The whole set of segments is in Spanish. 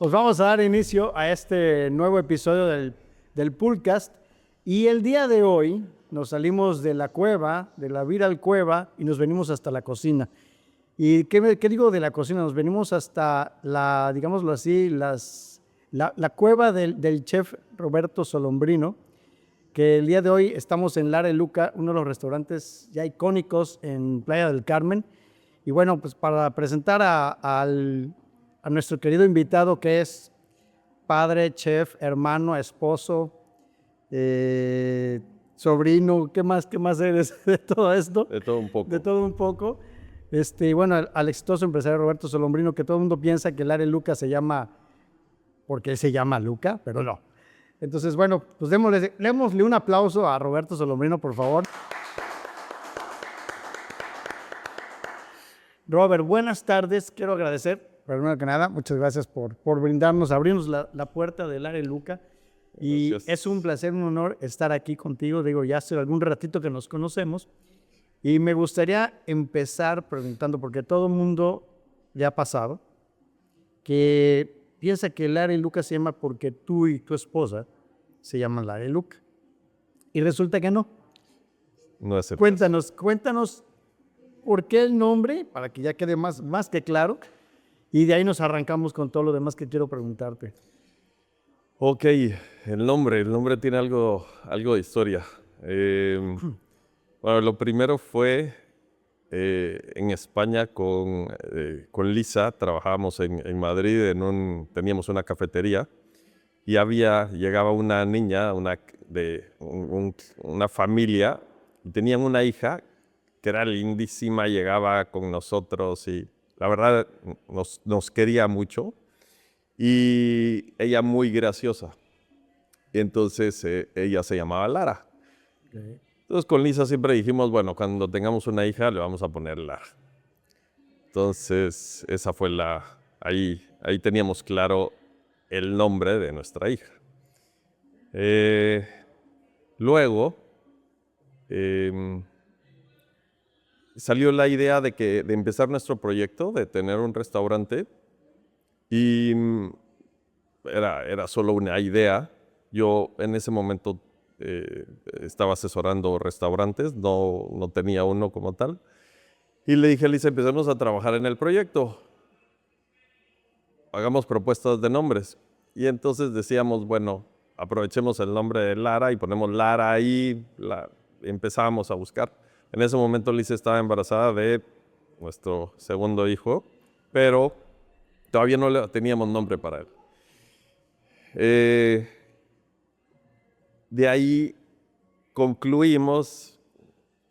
Pues vamos a dar inicio a este nuevo episodio del Poolcast. Y el día de hoy nos salimos de la cueva, de la Viral Cueva, y nos venimos hasta la cocina. ¿Y qué digo de la cocina? Nos venimos hasta la, digámoslo así, la cueva del chef Roberto Solombrino, que el día de hoy estamos en Lara y Luca, uno de los restaurantes ya icónicos en Playa del Carmen. Y bueno, pues para presentar a nuestro querido invitado, que es padre, chef, hermano, esposo, sobrino, ¿qué más eres de todo esto? De todo un poco. De todo un poco. Bueno, al exitoso empresario Roberto Solombrino, que todo el mundo piensa que el Lara y Luca se llama porque él se llama Luca, pero no. Entonces, bueno, pues démosle un aplauso a Roberto Solombrino, por favor. Robert, buenas tardes. Quiero agradecer, primero que nada, muchas gracias por abrirnos la puerta del Lara y Luca. Y Gracias. es un placer, un honor estar aquí contigo. Digo, ya hace algún ratito que nos conocemos. Y me gustaría empezar preguntando, porque todo el mundo le ha pasado, que piensa que Lara y Luca se llama porque tú y tu esposa se llaman Lara y Luca. Y resulta que no. No es el Cuéntanos por qué el nombre, para que ya quede más que claro. Y de ahí nos arrancamos con todo lo demás que quiero preguntarte. Ok, el nombre tiene algo de historia. Bueno, lo primero fue en España con Lisa. Trabajábamos en Madrid, teníamos una cafetería y llegaba una niña, una familia, y tenían una hija que era lindísima, llegaba con nosotros y la verdad nos quería mucho. Y ella muy graciosa. Y entonces ella se llamaba Lara. Okay. Entonces con Lisa siempre dijimos, bueno, cuando tengamos una hija le vamos a poner Lara. Entonces esa fue ahí teníamos claro el nombre de nuestra hija. Luego salió la idea de empezar nuestro proyecto, de tener un restaurante. Y era solo una idea. Yo en ese momento estaba asesorando restaurantes, no tenía uno como tal. Y le dije a Lisa, empecemos a trabajar en el proyecto. Hagamos propuestas de nombres. Y entonces decíamos, bueno, aprovechemos el nombre de Lara y ponemos Lara ahí. Empezamos a buscar. En ese momento Lisa estaba embarazada de nuestro segundo hijo, pero todavía no teníamos nombre para él. De ahí concluimos,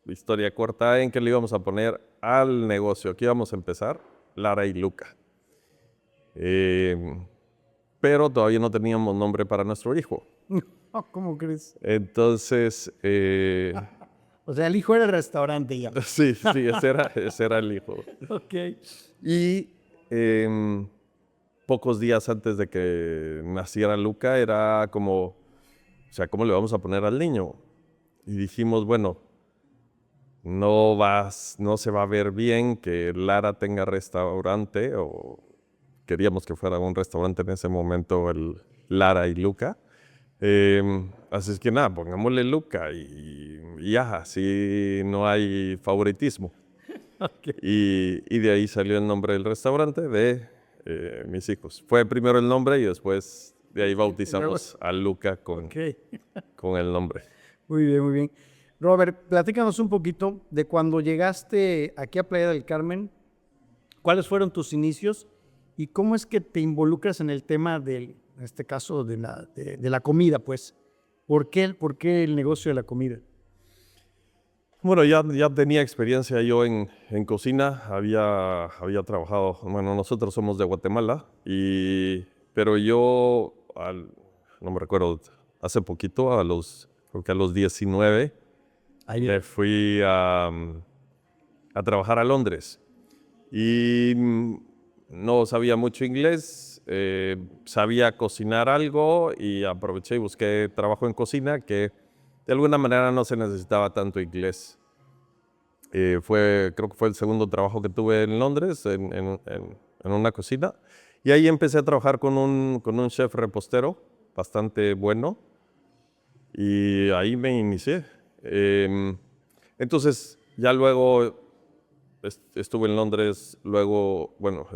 historia corta, en que le íbamos a poner al negocio que íbamos a empezar, Lara y Luca. Pero todavía no teníamos nombre para nuestro hijo. ¿Cómo crees? Entonces... O sea, el hijo era el restaurante ya. Sí, ese era el hijo. Ok. Y pocos días antes de que naciera Luca era como, o sea, ¿cómo le vamos a poner al niño? Y dijimos, bueno, no se va a ver bien que Lara tenga restaurante, o queríamos que fuera un restaurante en ese momento, el Lara y Luca. Así es que nada, pongámosle Luca y ya, así no hay favoritismo. Okay. Y de ahí salió el nombre del restaurante de mis hijos. Fue primero el nombre y después de ahí bautizamos a Luca con el nombre. Muy bien, muy bien. Robert, platícanos un poquito de cuando llegaste aquí a Playa del Carmen. ¿Cuáles fueron tus inicios y cómo es que te involucras en el tema en este caso, de la comida, pues? ¿Por qué el negocio de la comida? Bueno, ya tenía experiencia yo en cocina, había trabajado, bueno, nosotros somos de Guatemala, pero yo, no me recuerdo, hace poquito, creo que a los 19, me fui a trabajar a Londres y no sabía mucho inglés, sabía cocinar algo y aproveché y busqué trabajo en cocina que de alguna manera no se necesitaba tanto inglés. Creo que fue el segundo trabajo que tuve en Londres, en una cocina. Y ahí empecé a trabajar con un chef repostero bastante bueno y ahí me inicié. Entonces, ya luego estuve en Londres, luego, bueno,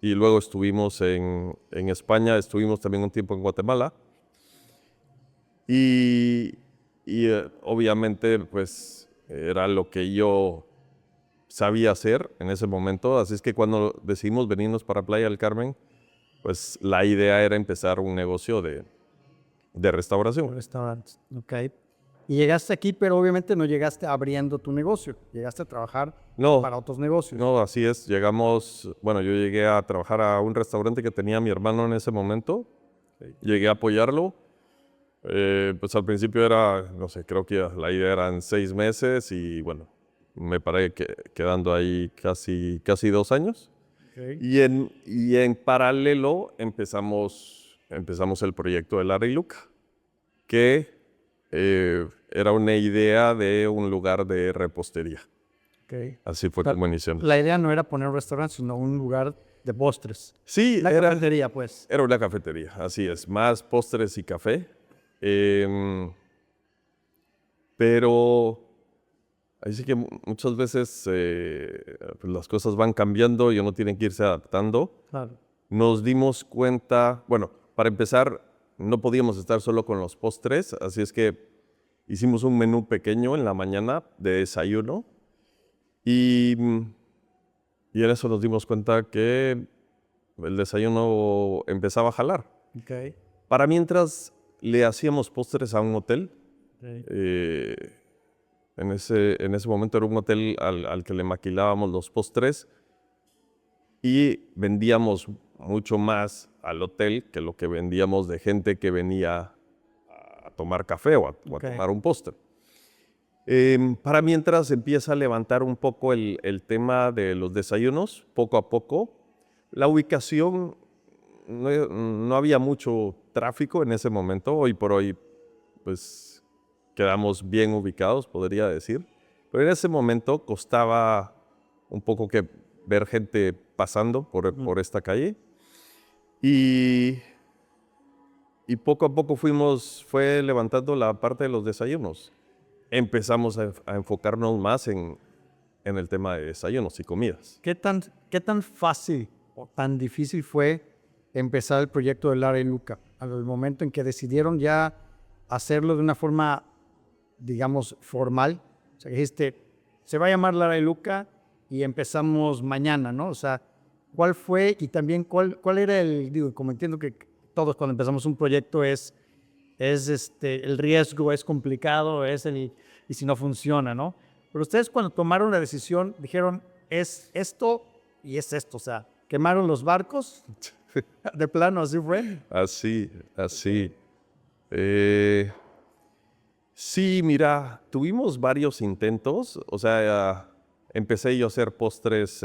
y luego estuvimos en España, estuvimos también un tiempo en Guatemala. Y, obviamente, pues, era lo que yo sabía hacer en ese momento. Así es que cuando decidimos venirnos para Playa del Carmen, pues la idea era empezar un negocio de restauración. Restaurantes, ok. Y llegaste aquí, pero obviamente no llegaste abriendo tu negocio, llegaste a trabajar No, para otros negocios. no, así es. Bueno, yo llegué a trabajar a un restaurante que tenía mi hermano en ese momento. Llegué a apoyarlo. Pues al principio era, no sé, creo que la idea eran 6 meses y bueno, me paré quedando ahí casi 2 años. Okay. Y en paralelo empezamos el proyecto de Lara y Luca, que era una idea de un lugar de repostería. Okay. Así fue como iniciamos. La idea no era poner un restaurante, sino un lugar de postres. Sí, La cafetería, pues. Era una cafetería, así es, más postres y café. Pero así que muchas veces pues las cosas van cambiando y uno tiene que irse adaptando. Claro. Nos dimos cuenta, bueno, para empezar, no podíamos estar solo con los postres, así es que hicimos un menú pequeño en la mañana de desayuno y en eso nos dimos cuenta que el desayuno empezaba a jalar. Okay. Para mientras le hacíamos postres a un hotel. Okay. En ese momento era un hotel al que le maquilábamos los postres y vendíamos mucho más al hotel que lo que vendíamos de gente que venía a tomar café o a tomar un postre. Para mientras empieza a levantar un poco el tema de los desayunos, poco a poco. La ubicación, no había mucho tráfico en ese momento. Hoy por hoy, pues, quedamos bien ubicados, podría decir. Pero en ese momento costaba un poco que ver gente pasando por esta calle. Y poco a poco fue levantando la parte de los desayunos. Empezamos a enfocarnos más en el tema de desayunos y comidas. ¿Qué tan fácil o tan difícil fue empezar el proyecto de Lara y Luca? Al momento en que decidieron ya hacerlo de una forma, digamos, formal. O sea, dijiste, se va a llamar Lara y Luca y empezamos mañana, ¿no? O sea, ¿cuál fue y también cuál era como entiendo que todos cuando empezamos un proyecto el riesgo es complicado, y si no funciona, ¿no? Pero ustedes cuando tomaron la decisión dijeron, es esto y es esto, o sea, quemaron los barcos, de plano, así fue. Así. Sí, mira, tuvimos varios intentos, o sea, empecé yo a hacer postres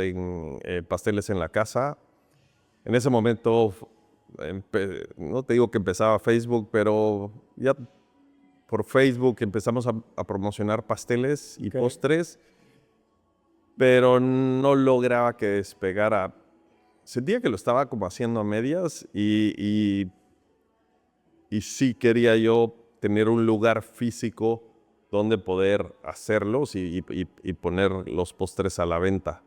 pasteles en la casa. En ese momento, no te digo que empezaba Facebook, pero ya por Facebook empezamos a promocionar pasteles y postres, pero no lograba que despegara. Sentía que lo estaba como haciendo a medias y sí quería yo tener un lugar físico donde poder hacerlos y poner los postres a la venta.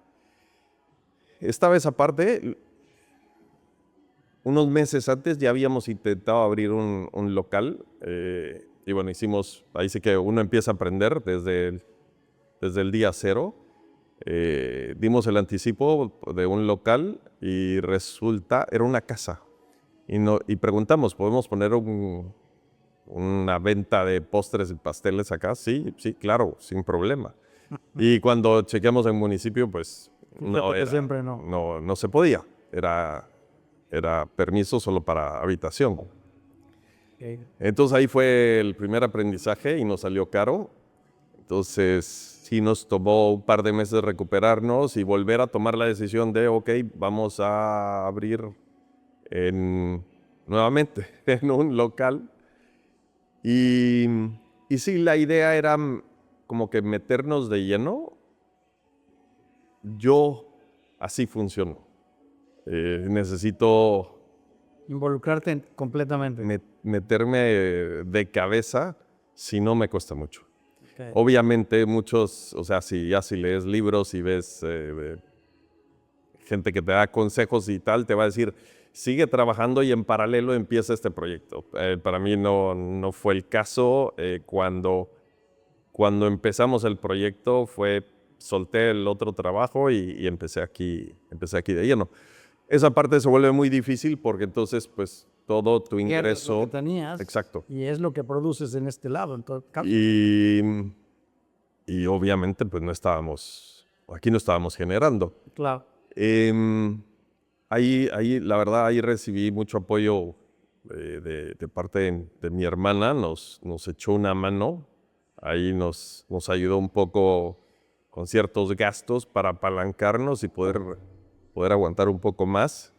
Esta vez aparte, unos meses antes ya habíamos intentado abrir un local y bueno, ahí sí que uno empieza a aprender desde el día cero. Dimos el anticipo de un local y era una casa. Y preguntamos, ¿podemos poner una venta de postres y pasteles acá? Sí, claro, sin problema. Y cuando chequeamos en el municipio, pues no se podía. Era permiso solo para habitación. Okay. Entonces ahí fue el primer aprendizaje y nos salió caro. Entonces sí nos tomó un par de meses recuperarnos y volver a tomar la decisión de, ok, vamos a abrir nuevamente en un local. Y sí, la idea era como que meternos de lleno. Así funcionó. necesito Involucrarte completamente. meterme de cabeza, si no me cuesta mucho. Okay. Obviamente muchos, o sea, si lees libros y ves gente que te da consejos y tal, te va a decir, sigue trabajando y en paralelo empieza este proyecto. Para mí no fue el caso. Cuando empezamos el proyecto solté el otro trabajo y empecé aquí de lleno. Esa parte se vuelve muy difícil porque entonces pues todo tu Pierdes lo ingreso... que tenías. Exacto. Y es lo que produces en este lado. En todo caso. Y obviamente pues aquí no estábamos generando. Claro. Ahí, la verdad, ahí recibí mucho apoyo de parte de mi hermana, nos echó una mano, ahí nos ayudó un poco con ciertos gastos para apalancarnos y poder aguantar un poco más.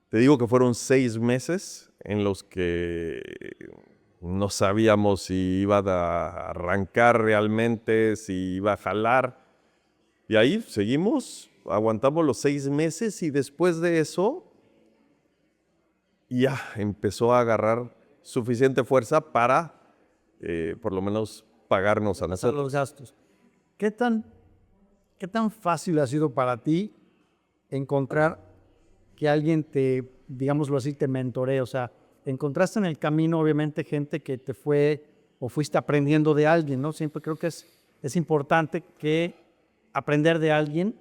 Te digo que fueron 6 meses en los que no sabíamos si iba a arrancar realmente, si iba a jalar. Y ahí seguimos, aguantamos los 6 meses y después de eso ya empezó a agarrar suficiente fuerza para por lo menos pagarnos a Pasar nosotros. los gastos. ¿Qué tan fácil ha sido para ti encontrar que alguien digámoslo así, te mentoree? O sea, encontraste en el camino, obviamente, gente que te fue o fuiste aprendiendo de alguien, ¿no? Siempre creo que es importante que aprender de alguien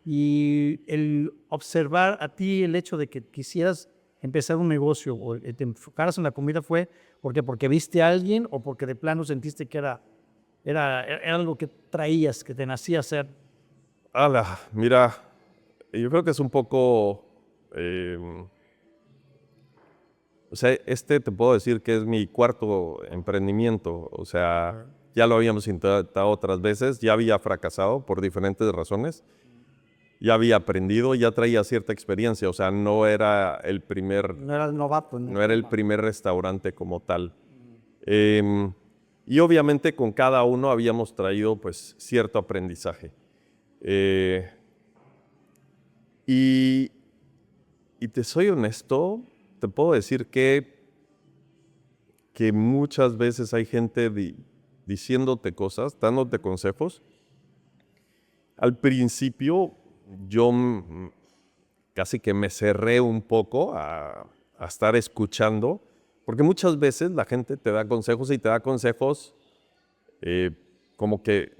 y el observar a ti el hecho de que quisieras empezar un negocio o te enfocaras en la comida fue porque viste a alguien o porque de plano sentiste que era algo que traías, que te nacía hacer. Mira, yo creo que es un poco... o sea, te puedo decir que es mi cuarto emprendimiento. O sea, ya lo habíamos intentado otras veces, ya había fracasado por diferentes razones. Ya había aprendido, ya traía cierta experiencia. O sea, no era el primer... No eras novato. No era el primer restaurante como tal. Y obviamente con cada uno habíamos traído pues cierto aprendizaje. Y te soy honesto, te puedo decir que muchas veces hay gente diciéndote cosas, dándote consejos. Al principio yo casi que me cerré un poco a estar escuchando, porque muchas veces la gente te da consejos y te da consejos como que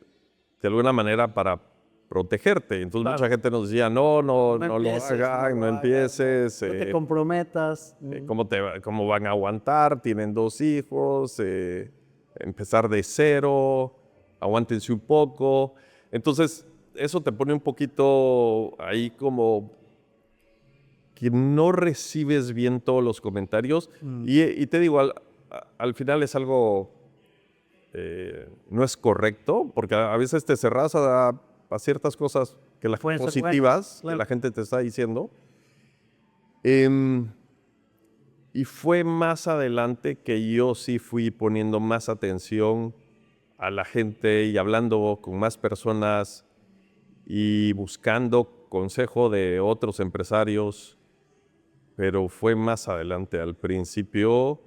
de alguna manera para protegerte. Entonces Claro. mucha gente nos decía, no lo hagas, no empieces. No te comprometas. ¿Cómo van a aguantar? Tienen 2 hijos, empezar de cero, aguántense un poco. Entonces eso te pone un poquito ahí como que no recibes bien todos los comentarios. Y te digo, al final es algo, no es correcto, porque a veces te cerras a ciertas cosas positivas claro, que la gente te está diciendo. Y fue más adelante que yo sí fui poniendo más atención a la gente y hablando con más personas y buscando consejo de otros empresarios, pero fue más adelante. Al principio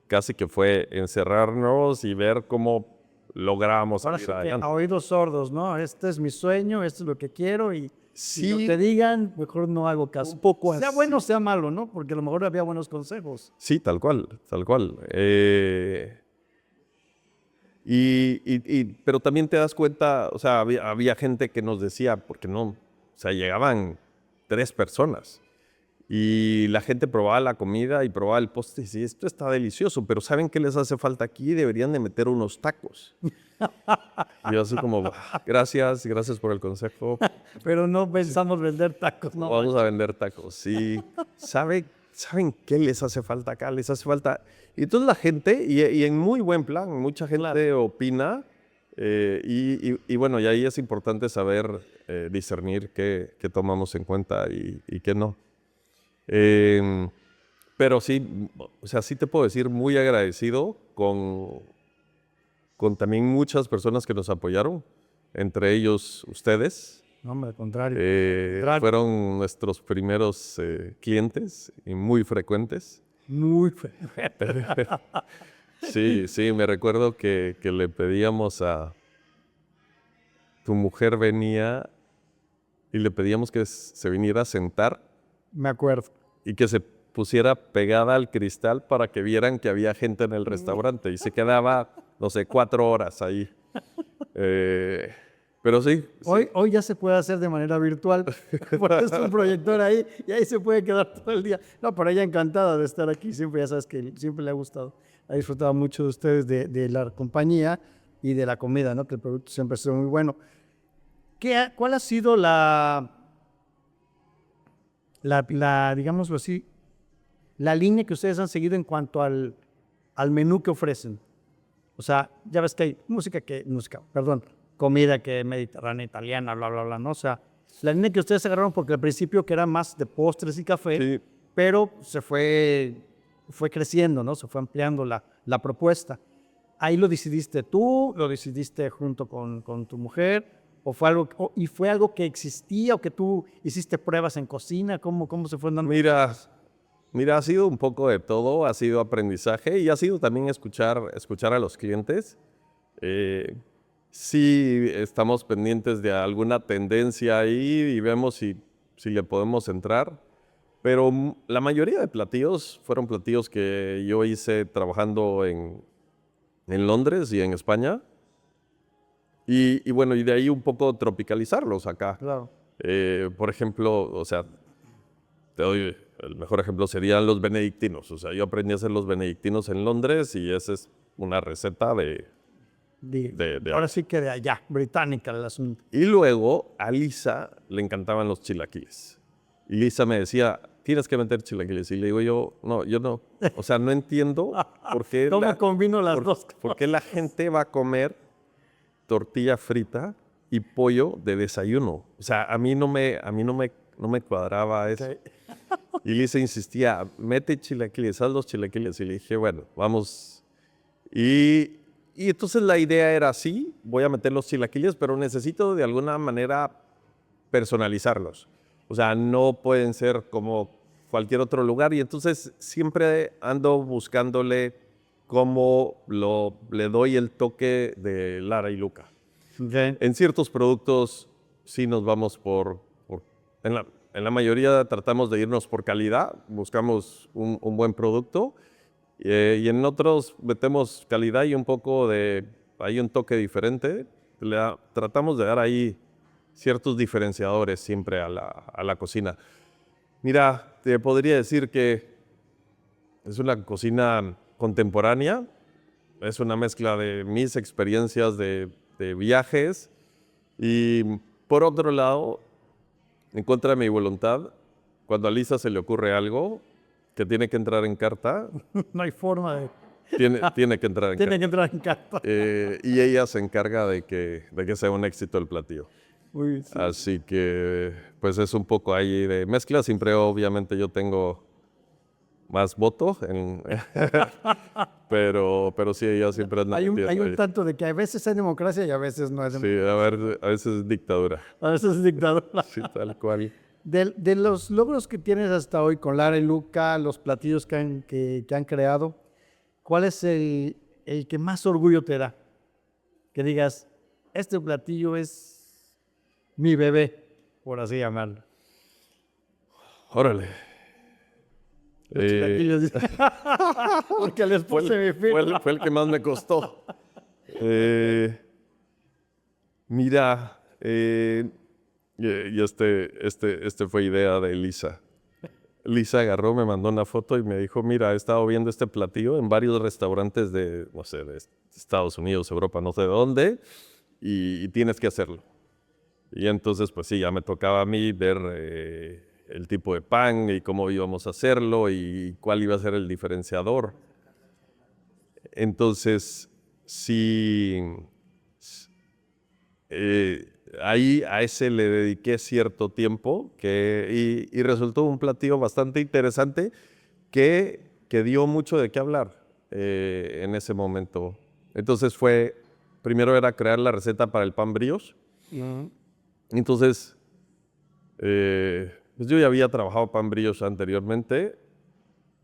casi que fue encerrarnos y ver cómo lográbamos ahora salir sí que adelante. a oídos sordos, ¿no? Este es mi sueño, esto es lo que quiero y Sí, lo que te digan, mejor no hago caso. un poco sea así. bueno o sea malo, ¿no? Porque a lo mejor había buenos consejos. Sí, tal cual. Pero también te das cuenta, o sea, había gente que nos decía, porque no, o sea, llegaban 3 personas y la gente probaba la comida y probaba el postre y decía, esto está delicioso, pero ¿saben qué les hace falta aquí? Deberían de meter unos tacos. Y yo así como, gracias por el consejo. Pero no pensamos vender tacos, ¿no? Vamos a vender tacos. Sí. ¿Saben qué les hace falta acá? Les hace falta... Y entonces la gente, y en muy buen plan, mucha gente opina, y bueno, y ahí es importante saber discernir qué tomamos en cuenta y qué no. Pero sí, o sea, sí te puedo decir muy agradecido con también muchas personas que nos apoyaron, entre ellos ustedes. No, hombre, al contrario. Fueron nuestros primeros clientes y muy frecuentes. Muy feo. Sí, sí, me recuerdo que le pedíamos a... Tu mujer venía y le pedíamos que se viniera a sentar Me acuerdo. y que se pusiera pegada al cristal para que vieran que había gente en el restaurante. Y se quedaba, no sé, 4 horas ahí. Pero sí. Hoy ya se puede hacer de manera virtual. Pones un proyector ahí y ahí se puede quedar todo el día. No, pero ella encantada de estar aquí. Siempre, ya sabes que siempre le ha gustado. Ha disfrutado mucho de ustedes, de la compañía y de la comida, ¿no? Que el producto siempre ha sido muy bueno. ¿Cuál ha sido digámoslo así, la línea que ustedes han seguido en cuanto al menú que ofrecen? O sea, ya ves que hay comida que es mediterránea, italiana, bla, bla, bla, ¿no? O sea, la línea que ustedes agarraron, porque al principio que era más de postres y café, Sí. pero se fue creciendo, ¿no? Se fue ampliando la propuesta. ¿Ahí lo decidiste tú? ¿Lo decidiste junto con tu mujer? ¿O fue algo que existía o que tú hiciste pruebas en cocina? ¿Cómo se fue dando? Mira, ha sido un poco de todo, ha sido aprendizaje y ha sido también escuchar a los clientes. Sí, estamos pendientes de alguna tendencia ahí y vemos si le podemos entrar. Pero la mayoría de platillos fueron platillos que yo hice trabajando en Londres y en España. Y bueno, y de ahí un poco tropicalizarlos acá. Claro. Por ejemplo, o sea, te doy el mejor ejemplo serían los benedictinos. O sea, yo aprendí a hacer los benedictinos en Londres y esa es una receta de Ahora sí que de allá, británica el asunto. Y luego a Lisa le encantaban los chilaquiles. Y Lisa me decía, tienes que meter chilaquiles. Y le digo yo no. O sea, no entiendo por qué, ¿Cómo combino las dos cosas? por qué la gente va a comer tortilla frita y pollo de desayuno. O sea, a mí no me cuadraba eso. Sí. Y Lisa insistía, mete chilaquiles, haz los chilaquiles. Y le dije, bueno, vamos. Y entonces la idea era así, voy a meter los chilaquiles, pero necesito de alguna manera personalizarlos. O sea, no pueden ser como cualquier otro lugar. Y entonces siempre ando buscándole cómo le doy el toque de Lara y Luca. Okay. En ciertos productos sí nos vamos en la mayoría tratamos de irnos por calidad, buscamos un buen producto. Y en otros metemos calidad y hay un toque diferente. Tratamos de dar ahí ciertos diferenciadores siempre a la cocina. Mira, te podría decir que es una cocina contemporánea, es una mezcla de mis experiencias de viajes y por otro lado, en contra de mi voluntad, cuando a Lisa se le ocurre algo que tiene que entrar en carta. No hay forma de... Tiene que entrar en carta. Tiene que entrar en carta. Y ella se encarga de que sea un éxito el platillo. Uy, sí. Así que, pues es un poco ahí de mezcla. Siempre, obviamente, yo tengo más voto. Pero sí, ella siempre es la Hay metida un ahí. tanto de que a veces hay democracia y a veces no es Sí, democracia. a veces es dictadura. A veces es dictadura. Sí, tal cual. De los logros que tienes hasta hoy con Lara y Luca, los platillos que han creado, ¿cuál es el que más orgullo te da? Que digas, este platillo es mi bebé, por así llamarlo. Órale. Los chilaquiles. Porque les puse mi firma. Fue el que más me costó. Mira, y este fue idea de Lisa. Lisa agarró, me mandó una foto y me dijo, mira, he estado viendo este platillo en varios restaurantes de, no sé, de Estados Unidos, Europa, no sé de dónde, y tienes que hacerlo. Y entonces, pues sí, ya me tocaba a mí ver el tipo de pan y cómo íbamos a hacerlo y cuál iba a ser el diferenciador. Entonces, sí, ahí a ese le dediqué cierto tiempo y resultó un platillo bastante interesante que dio mucho de qué hablar en ese momento. Entonces primero era crear la receta para el pan brioche. Entonces, pues yo ya había trabajado pan brioche anteriormente,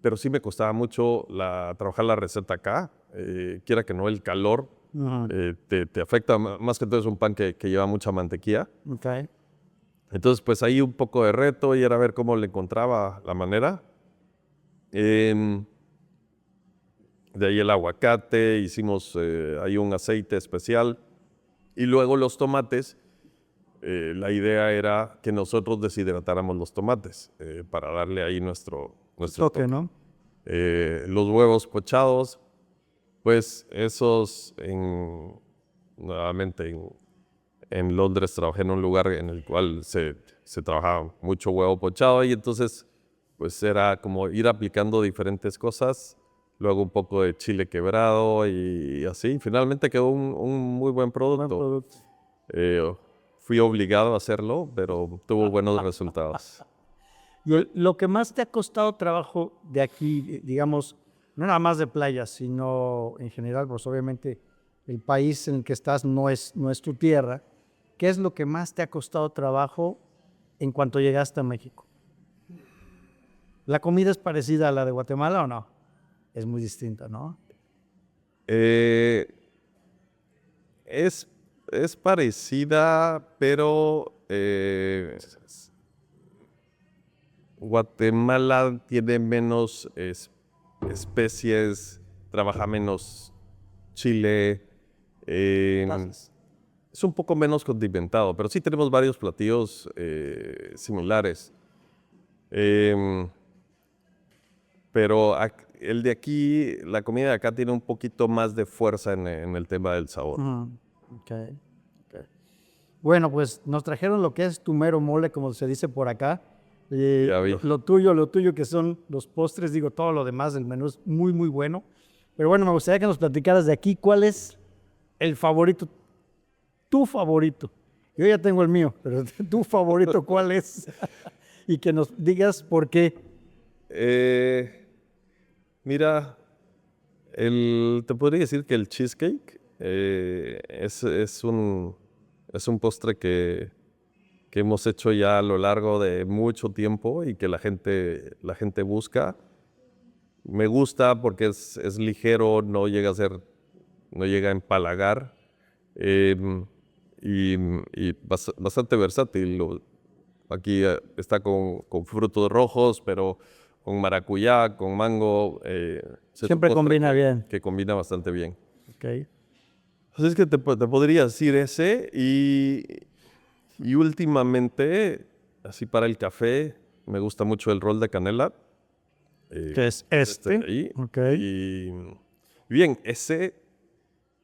pero sí me costaba mucho trabajar la receta acá. Quiera que no, el calor te afecta. Más que todo es un pan que lleva mucha mantequilla. Okay. Entonces, pues ahí un poco de reto y era ver cómo le encontraba la manera. De ahí el aguacate, hicimos ahí un aceite especial. Y luego los tomates, la idea era que nosotros deshidratáramos los tomates para darle ahí nuestro Toque, ¿no? Los huevos pochados, pues esos nuevamente en Londres trabajé en un lugar en el cual se trabajaba mucho huevo pochado y entonces pues era como ir aplicando diferentes cosas, luego un poco de chile quebrado y así. Finalmente quedó un muy buen producto. Fui obligado a hacerlo, pero tuvo buenos resultados. Lo que más te ha costado trabajo de aquí, digamos, no nada más de playas, sino en general, pues obviamente el país en el que estás no es tu tierra. ¿Qué es lo que más te ha costado trabajo en cuanto llegaste a México? ¿La comida es parecida a la de Guatemala o no? Es muy distinta, ¿no? Eh, es parecida, pero Guatemala tiene menos especies, trabaja menos chile, Entonces, es un poco menos condimentado, pero sí tenemos varios platillos similares. Em, pero el de aquí, la comida de acá tiene un poquito más de fuerza en el tema del sabor. okay. Bueno, pues nos trajeron lo que es tu mero mole, como se dice por acá. Ya vi. Lo tuyo que son los postres, digo, todo lo demás del menú es muy, muy bueno. Pero bueno, me gustaría que nos platicaras de aquí, ¿cuál es el favorito, tu favorito? Yo ya tengo el mío, pero tu favorito, ¿cuál es? Y que nos digas por qué. Eh, Mira, te podría decir que el cheesecake es un postre que hemos hecho ya a lo largo de mucho tiempo y que la gente busca. Me gusta porque es ligero, no llega a empalagar em, y bastante versátil. Aquí está con frutos rojos, pero con maracuyá, con mango. Es un Siempre postre combina bien. que combina bastante bien. Okay. Así es que te podría decir ese y últimamente, así para el café, me gusta mucho el rol de canela. Que es De este. ahí. Ok. Y bien,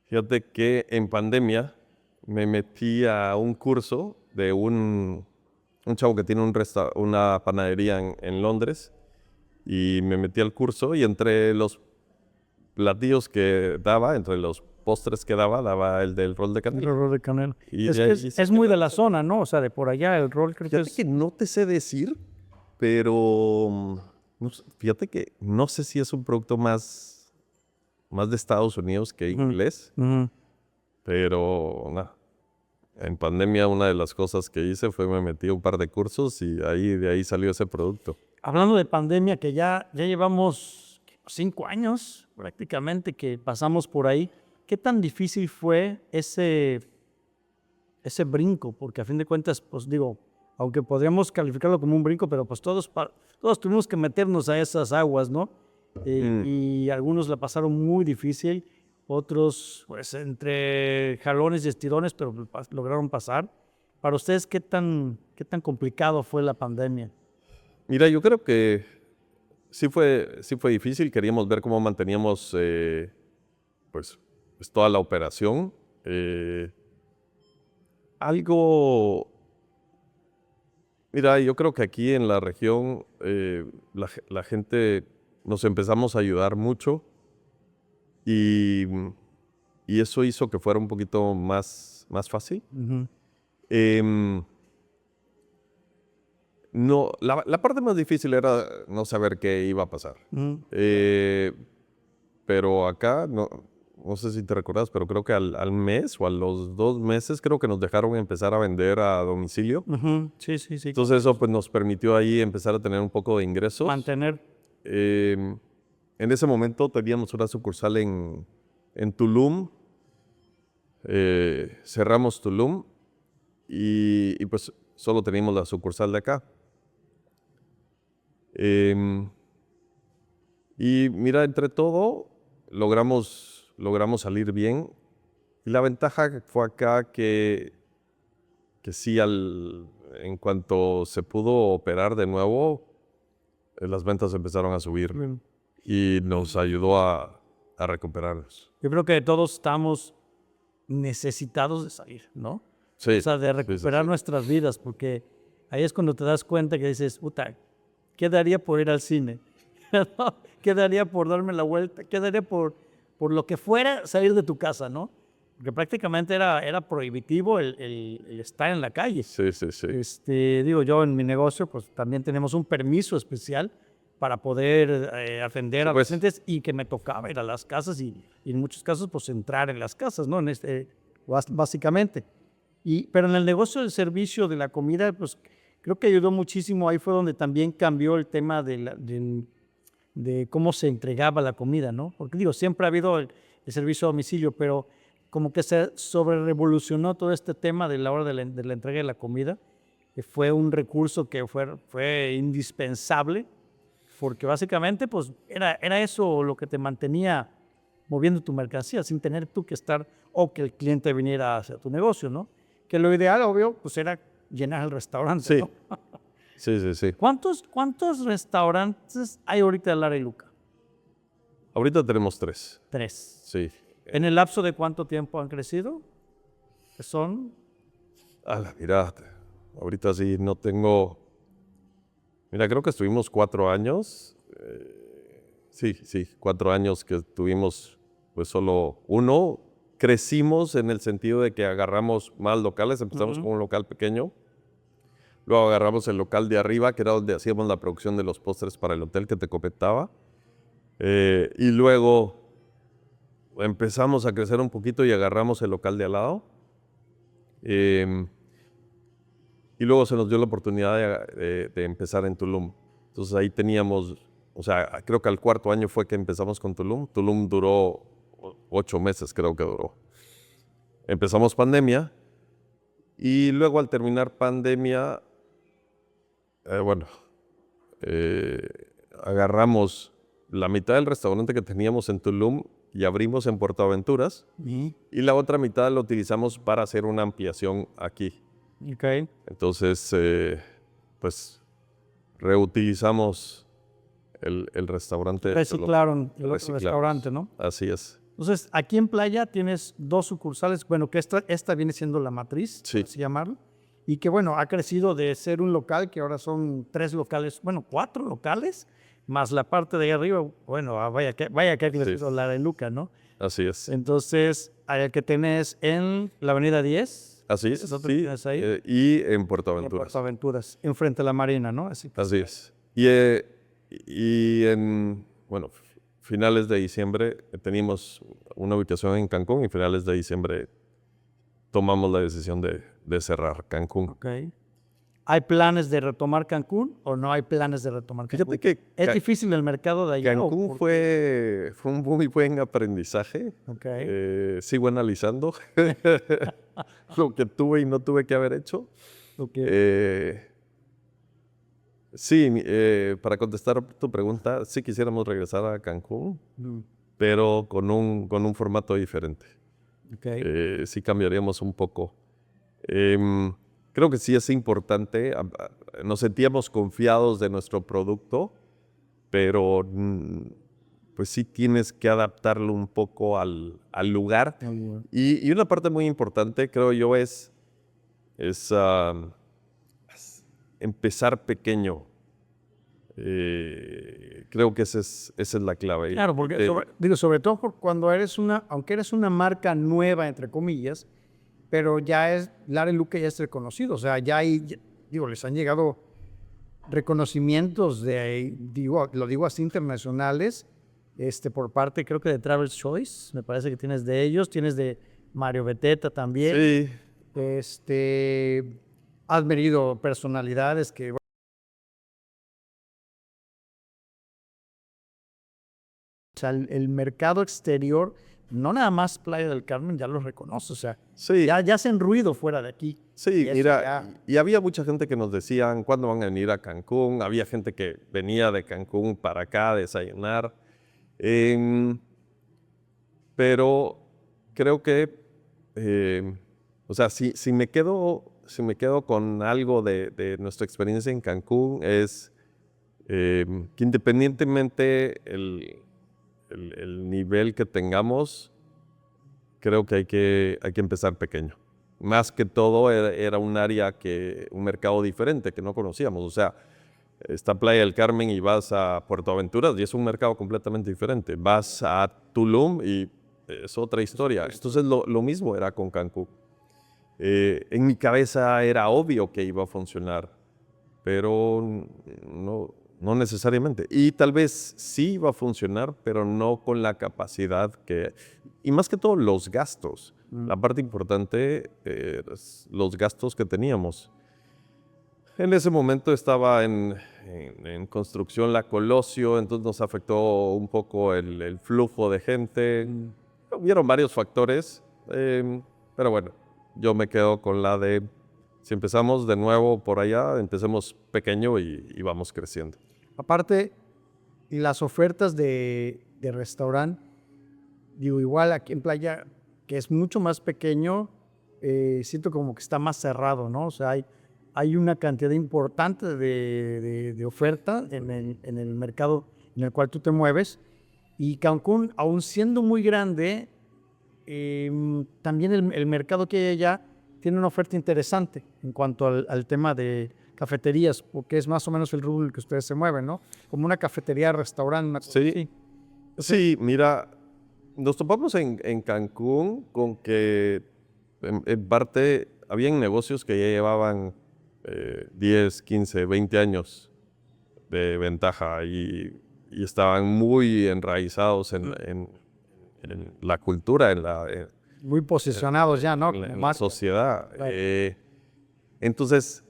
fíjate que en pandemia me metí a un curso de un chavo que tiene una panadería en Londres y me metí al curso y entre los platillos que daba, entre los postres que daba el del rol de El canela. rol de canela. Y Es de que ahí es muy de la zona, ¿no? O sea, de por allá el rol creo que Fíjate es... que no te sé decir, pero fíjate que no sé si es un producto más de Estados Unidos que Ujú, inglés, ujú. pero nada. En pandemia una de las cosas que hice fue me metí a un par de cursos y de ahí salió ese producto. Hablando de pandemia, que ya llevamos 5 años prácticamente que pasamos por ahí, ¿qué tan difícil fue ese brinco? Porque a fin de cuentas, pues digo, aunque podríamos calificarlo como un brinco, pero pues todos tuvimos que meternos a esas aguas, ¿no? Mm. Y algunos la pasaron muy difícil, otros pues entre jalones y estirones, pero lograron pasar. Para ustedes, ¿qué tan complicado fue la pandemia? Mira, yo creo que sí fue difícil. Queríamos ver cómo manteníamos pues toda la operación. Algo Mira, yo creo que aquí en la región la gente nos empezamos a ayudar mucho y, y eso hizo que fuera un poquito más fácil. Ujú, Em, no, la parte más difícil era no saber qué iba a pasar. ujú. Eh, pero acá no, no sé si te recuerdas, pero creo que al mes o a los 2 meses creo que nos dejaron empezar a vender a domicilio. Ujú. Sí, sí, sí. Entonces eso pues nos permitió ahí empezar a tener un poco de ingresos. Mantener. En ese momento teníamos una sucursal en Tulum. Cerramos Tulum y pues solo teníamos la sucursal de acá. Y mira, entre todo, logramos salir bien. Y la ventaja fue acá que sí, en cuanto se pudo operar de nuevo, las ventas empezaron a subir Bien. y nos ayudó a recuperarnos. Yo creo que todos estamos necesitados de salir, ¿no? Sí, O sea, de sí, sí, recuperar sí. nuestras vidas, porque ahí es cuando te das cuenta que dices, puta, ¿qué daría por ir al cine? ¿No? ¿Qué daría por darme la vuelta? ¿Qué daría por lo que fuera salir de tu casa, ¿no? Porque prácticamente era prohibitivo el estar en la calle. Sí, sí, sí. Digo, yo en mi negocio, pues también tenemos un permiso especial para poder atender Sí, a los pues. clientes y que me tocaba ir a las casas y en muchos casos, pues entrar en las casas, ¿no? Básicamente. Pero en el negocio del servicio de la comida, pues creo que ayudó muchísimo. Ahí fue donde también cambió el tema de cómo se entregaba la comida, ¿no? Porque digo, siempre ha habido el servicio a domicilio, pero como que se sobrerevolucionó todo este tema de la hora de la entrega de la comida, que fue un recurso que fue indispensable, porque básicamente pues era eso lo que te mantenía moviendo tu mercancía sin tener tú que estar o que el cliente viniera hacia tu negocio, ¿no? Que lo ideal, obvio, pues era llenar el restaurante, Sí. ¿no? Sí, sí, sí. ¿Cuántos restaurantes hay ahorita en Lara y Luca? Ahorita tenemos 3. 3. Sí. ¿En el lapso de cuánto tiempo han crecido? ¿Que son? Mira, ahorita sí no tengo. Mira, creo que estuvimos 4 años. Sí, 4 años que tuvimos pues solo uno. Crecimos en el sentido de que agarramos más locales. Empezamos con un local pequeño. Luego agarramos el local de arriba, que era donde hacíamos la producción de los postres para el hotel que te comentaba. Y luego empezamos a crecer un poquito y agarramos el local de al lado. Y luego se nos dio la oportunidad de empezar en Tulum. Entonces ahí teníamos, o sea, creo que al 4.º año fue que empezamos con Tulum. Tulum duró 8 meses, creo que duró. Empezamos pandemia y luego al terminar pandemia, agarramos la mitad del restaurante que teníamos en Tulum y abrimos en Puerto Aventuras. Y la otra mitad la utilizamos para hacer una ampliación aquí. Ok. Entonces, pues reutilizamos el restaurante. Reciclaron el otro reciclamos. restaurante, ¿no? Así es. Entonces, aquí en Playa tienes 2 sucursales, bueno, que esta viene siendo la matriz, Sí. por así llamarlo, y que, bueno, ha crecido de ser un local, que ahora son 3 locales, bueno, 4 locales, más la parte de ahí arriba, bueno, vaya que ha crecido la de Luca, ¿no? Así es. Entonces, el que tenés en la avenida 10. Así es, ¿Es otro sí. que tienes ahí? Y en Puerto En Aventuras. Puerto Aventuras, enfrente de la Marina, ¿no? Así es. Y en, bueno, finales de diciembre teníamos una ubicación en Cancún y finales de diciembre tomamos la decisión de cerrar Cancún. Ok. ¿Hay planes de retomar Cancún o no hay planes de retomar Cancún? Fíjate que ¿Es difícil el mercado de allá? Cancún fue un muy buen aprendizaje. Ok. Sigo analizando lo que tuve y no tuve que haber hecho. Okay. Sí, para contestar tu pregunta, sí quisiéramos regresar a Cancún, pero con un formato diferente. Okay. Sí cambiaríamos un poco. Creo que sí es importante. Nos sentíamos confiados de nuestro producto, pero pues sí tienes que adaptarlo un poco al lugar. Y una parte muy importante, creo yo, es empezar pequeño. Creo que esa es la clave. Claro, porque sobre todo cuando aunque eres una marca nueva, entre comillas, pero Lara y Luca ya es reconocido. O sea, ya les han llegado reconocimientos lo digo así, internacionales, por parte creo que de Travel's Choice, me parece que tienes de ellos, tienes de Mario Beteta también. Sí, Has venido personalidades que bueno, o sea, el mercado exterior, no nada más Playa del Carmen, ya lo reconoce, o sea, sí, ya hacen ruido fuera de aquí. sí, Y eso mira, ya- y había mucha gente que nos decían, ¿cuándo van a venir a Cancún? Había gente que venía de Cancún para acá a desayunar. Em, pero creo que, o sea, si me quedo con algo de nuestra experiencia en Cancún, es que independientemente el nivel que tengamos, creo que hay que empezar pequeño. Más que todo era un área un mercado diferente que no conocíamos. O sea, está Playa del Carmen y vas a Puerto Aventuras y es un mercado completamente diferente. Vas a Tulum y es otra historia. Entonces lo mismo era con Cancún. En mi cabeza era obvio que iba a funcionar, pero no necesariamente. Y tal vez sí iba a funcionar, pero no con la capacidad y más que todo los gastos. La parte importante es los gastos que teníamos. En ese momento estaba en construcción la Colosio, entonces nos afectó un poco el flujo de gente. Hubieron varios factores, pero bueno, yo me quedo con la de si empezamos de nuevo por allá, empecemos pequeño y vamos creciendo. Aparte, las ofertas de restaurante, digo, igual aquí en Playa, que es mucho más pequeño, siento como que está más cerrado, ¿no? O sea, hay una cantidad importante de oferta en el mercado en el cual tú te mueves. Y Cancún, aun siendo muy grande, también el mercado que hay allá tiene una oferta interesante en cuanto al tema de cafeterías, porque es más o menos el rubro en el que ustedes se mueven, ¿no? Como una cafetería, restaurante, una cosa Sí, así. sí, mira, nos topamos en Cancún con que en parte habían negocios que ya llevaban 10, 15, 20 años de ventaja y estaban muy enraizados en la cultura, Muy posicionados ya, ¿no? Como en la marca. sociedad. Claro. Entonces,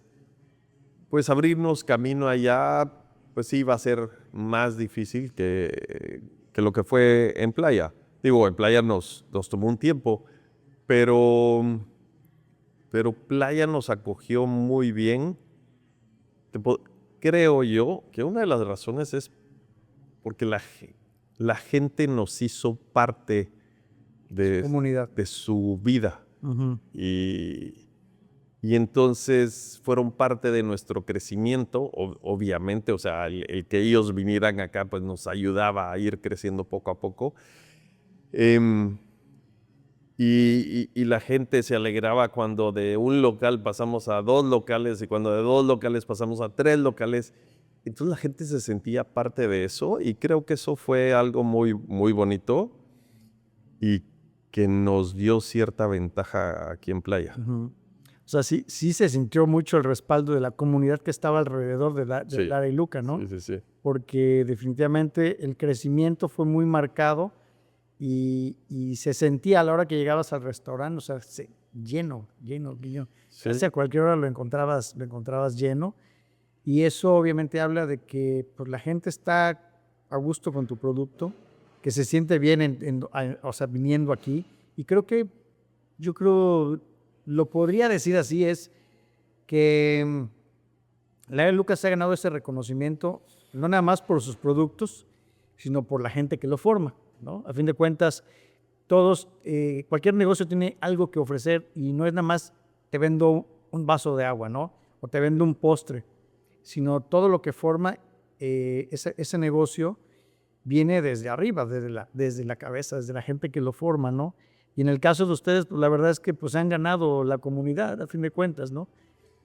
pues abrirnos camino allá, pues sí va a ser más difícil que lo que fue en playa. Digo, en playa nos tomó un tiempo, pero playa nos acogió muy bien. Creo yo que una de las razones es porque la gente nos hizo parte Comunidad. de su vida. Ujú. Y entonces fueron parte de nuestro crecimiento, obviamente, o sea, el que ellos vinieran acá pues nos ayudaba a ir creciendo poco a poco. Em, y la gente se alegraba cuando de un local pasamos a 2 locales y cuando de 2 locales pasamos a 3 locales. Entonces la gente se sentía parte de eso y creo que eso fue algo muy, muy bonito y que nos dio cierta ventaja aquí en Playa. Ujú. O sea, sí se sintió mucho el respaldo de la comunidad que estaba alrededor de Sí. Lara y Luca, ¿no? Sí, sí, sí. Porque definitivamente el crecimiento fue muy marcado y se sentía a la hora que llegabas al restaurante, o sea, lleno. Sí. Casi a cualquier hora lo encontrabas lleno. Y eso obviamente habla de que pues, la gente está a gusto con tu producto, que se siente bien o sea, viniendo aquí. Y yo creo, lo podría decir así, es que Lara Lucas ha ganado ese reconocimiento, no nada más por sus productos, sino por la gente que lo forma, ¿no? A fin de cuentas, cualquier negocio tiene algo que ofrecer y no es nada más te vendo un vaso de agua, ¿no? O te vendo un postre, sino todo lo que forma ese negocio viene desde arriba, desde la cabeza, desde la gente que lo forma, ¿no? Y en el caso de ustedes, pues, la verdad es que pues han ganado la comunidad, a fin de cuentas, ¿no?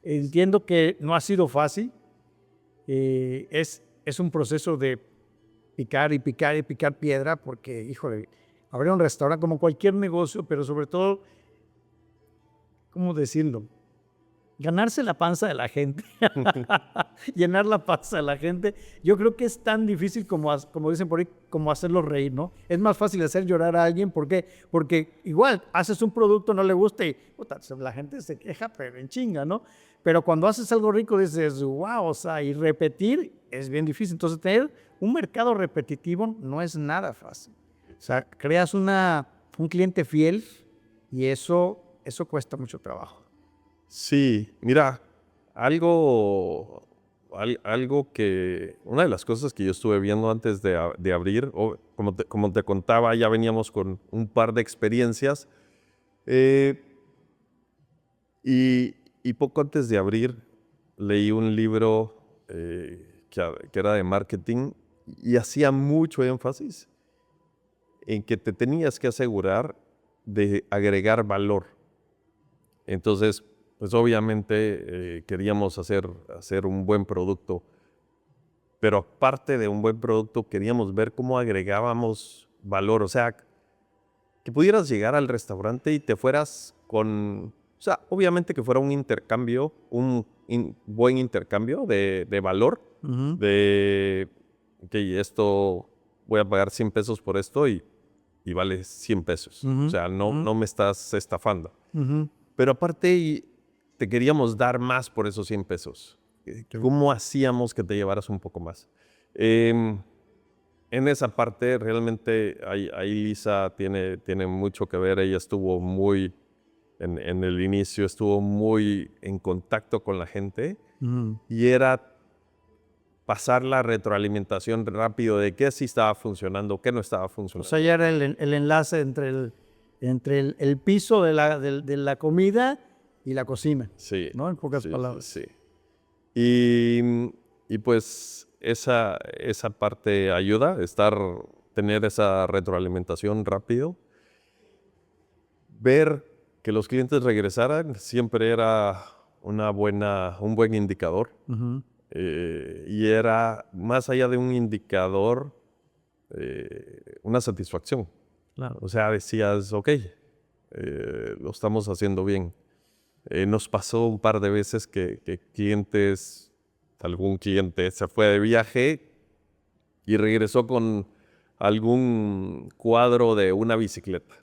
Entiendo que no ha sido fácil, es un proceso de picar y picar y picar piedra, porque, híjole, abrir un restaurante como cualquier negocio, pero sobre todo, ¿cómo decirlo? ganarse la panza de la gente, llenar la panza de la gente, yo creo que es tan difícil como dicen por ahí, como hacerlo reír, ¿no? Es más fácil hacer llorar a alguien, ¿por qué? Porque igual haces un producto, no le gusta y puta, la gente se queja, pero en chinga, ¿no? Pero cuando haces algo rico dices, wow, o sea, y repetir es bien difícil. Entonces, tener un mercado repetitivo no es nada fácil. O sea, creas un cliente fiel y eso cuesta mucho trabajo. Sí, mira, algo que, una de las cosas que yo estuve viendo antes de abrir, como te contaba, ya veníamos con un par de experiencias, y poco antes de abrir leí un libro que era de marketing y hacía mucho énfasis en que te tenías que asegurar de agregar valor. Entonces, pues obviamente queríamos hacer un buen producto, pero aparte de un buen producto queríamos ver cómo agregábamos valor, o sea, que pudieras llegar al restaurante y te fueras con, o sea, obviamente que fuera un intercambio, buen intercambio de valor, de, ok, esto voy a pagar 100 pesos por esto y vale 100 pesos, o sea, no me estás estafando. Pero aparte te queríamos dar más por esos 100 pesos. ¿Cómo hacíamos que te llevaras un poco más? En esa parte realmente ahí Lisa tiene mucho que ver. Ella estuvo muy, en el inicio estuvo muy en contacto con la gente y era pasar la retroalimentación rápido de qué sí estaba funcionando, qué no estaba funcionando. O sea, ya era el enlace entre el piso de la comida y la cocina. Sí. ¿No? En pocas palabras. Sí. Y pues esa parte ayuda, tener esa retroalimentación rápido. Ver que los clientes regresaran siempre era un buen indicador. Y era, más allá de un indicador, una satisfacción. Claro. O sea, decías, ok, lo estamos haciendo bien. Nos pasó un par de veces que algún cliente se fue de viaje y regresó con algún cuadro de una bicicleta.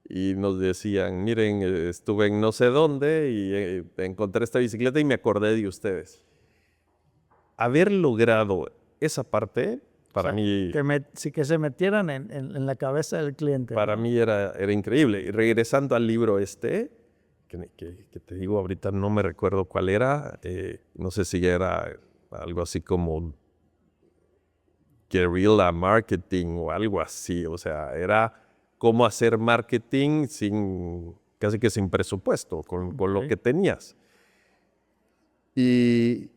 Y nos decían, miren, estuve en no sé dónde y encontré esta bicicleta y me acordé de ustedes. Haber logrado esa parte, para mí... Que se metieran en la cabeza del cliente. Para mí era increíble. Y regresando al libro que te digo ahorita, no me recuerdo cuál era, no sé si era algo así como guerrilla marketing o algo así, o sea, era cómo hacer marketing casi que sin presupuesto, con lo que tenías. Y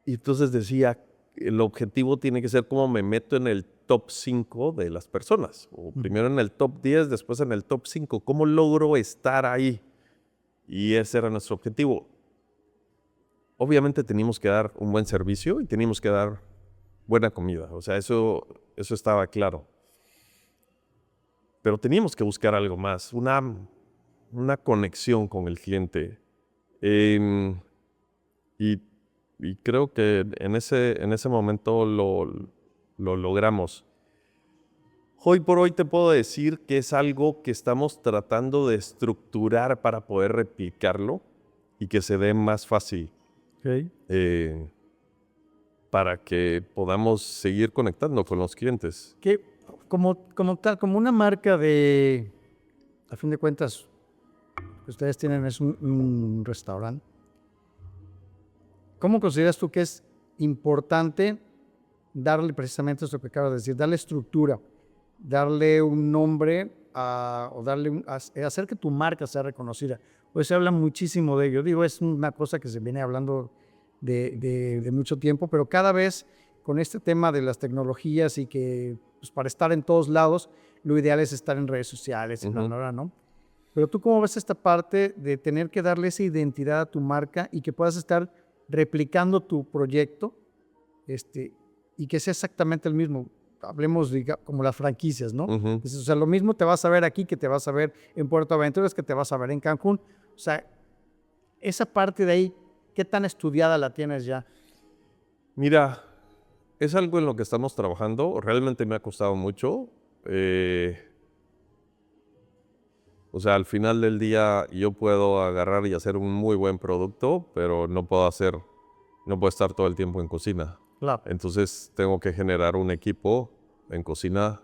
entonces decía, el objetivo tiene que ser cómo me meto en el top 5 de las personas, o primero en el top 10, después en el top 5, ¿cómo logro estar ahí? Y ese era nuestro objetivo. Obviamente teníamos que dar un buen servicio y teníamos que dar buena comida. O sea, eso estaba claro. Pero teníamos que buscar algo más, una conexión con el cliente. Y creo que en ese momento lo logramos. Hoy por hoy te puedo decir que es algo que estamos tratando de estructurar para poder replicarlo y que se dé más fácil. Okay. Para que podamos seguir conectando con los clientes. Que como una marca a fin de cuentas, que ustedes tienen es un restaurante. ¿Cómo consideras tú que es importante darle precisamente eso que acabas de decir, darle estructura, darle un nombre o hacer que tu marca sea reconocida? Hoy se habla muchísimo de ello. Digo, es una cosa que se viene hablando de mucho tiempo, pero cada vez con este tema de las tecnologías y que pues, para estar en todos lados, lo ideal es estar en redes sociales, ¿no? Pero tú, ¿cómo ves esta parte de tener que darle esa identidad a tu marca y que puedas estar replicando tu proyecto y que sea exactamente el mismo? Hablemos como las franquicias, ¿no? O sea, lo mismo te vas a ver aquí que te vas a ver en Puerto Aventuras, que te vas a ver en Cancún. O sea, esa parte de ahí, ¿qué tan estudiada la tienes ya? Mira, es algo en lo que estamos trabajando. Realmente me ha costado mucho. O sea, al final del día yo puedo agarrar y hacer un muy buen producto, pero no puedo estar todo el tiempo en cocina. Claro. Entonces tengo que generar un equipo en cocina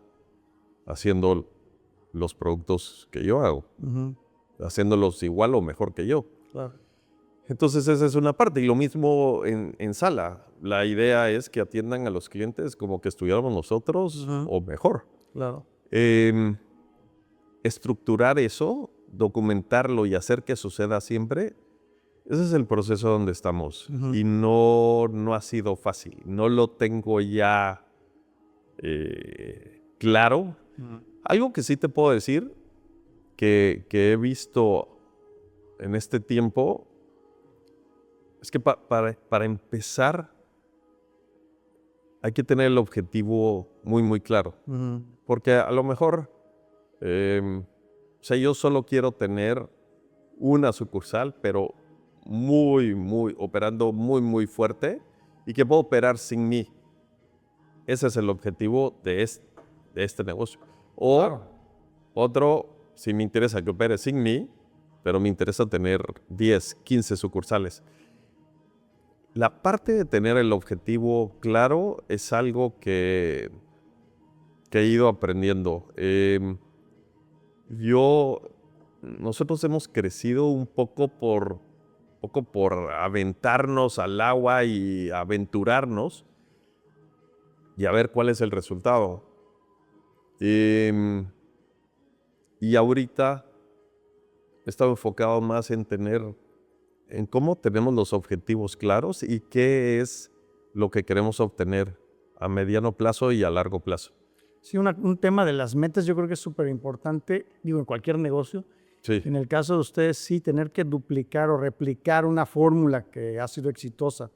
haciendo los productos que yo hago, haciéndolos igual o mejor que yo. Claro. Entonces esa es una parte. Y lo mismo en sala. La idea es que atiendan a los clientes como que estuviéramos nosotros o mejor. Claro. Estructurar eso, documentarlo y hacer que suceda siempre, ese es el proceso donde estamos. Y no ha sido fácil. No lo tengo ya claro. Algo que sí te puedo decir que he visto en este tiempo es que para empezar hay que tener el objetivo muy, muy claro. Porque a lo mejor, o sea, yo solo quiero tener una sucursal, pero operando muy, muy fuerte y que pueda operar sin mí. Ese es el objetivo de este negocio. O Claro. otro, si me interesa que opere sin mí, pero me interesa tener 10, 15 sucursales. La parte de tener el objetivo claro es algo que he ido aprendiendo. Nosotros hemos crecido un poco por aventarnos al agua y aventurarnos y a ver cuál es el resultado. Y ahorita he estado enfocado más en cómo tenemos los objetivos claros y qué es lo que queremos obtener a mediano plazo y a largo plazo. Sí, un tema de las metas yo creo que es súper importante, digo, en cualquier negocio. Sí. En el caso de ustedes, sí, tener que duplicar o replicar una fórmula que ha sido exitosa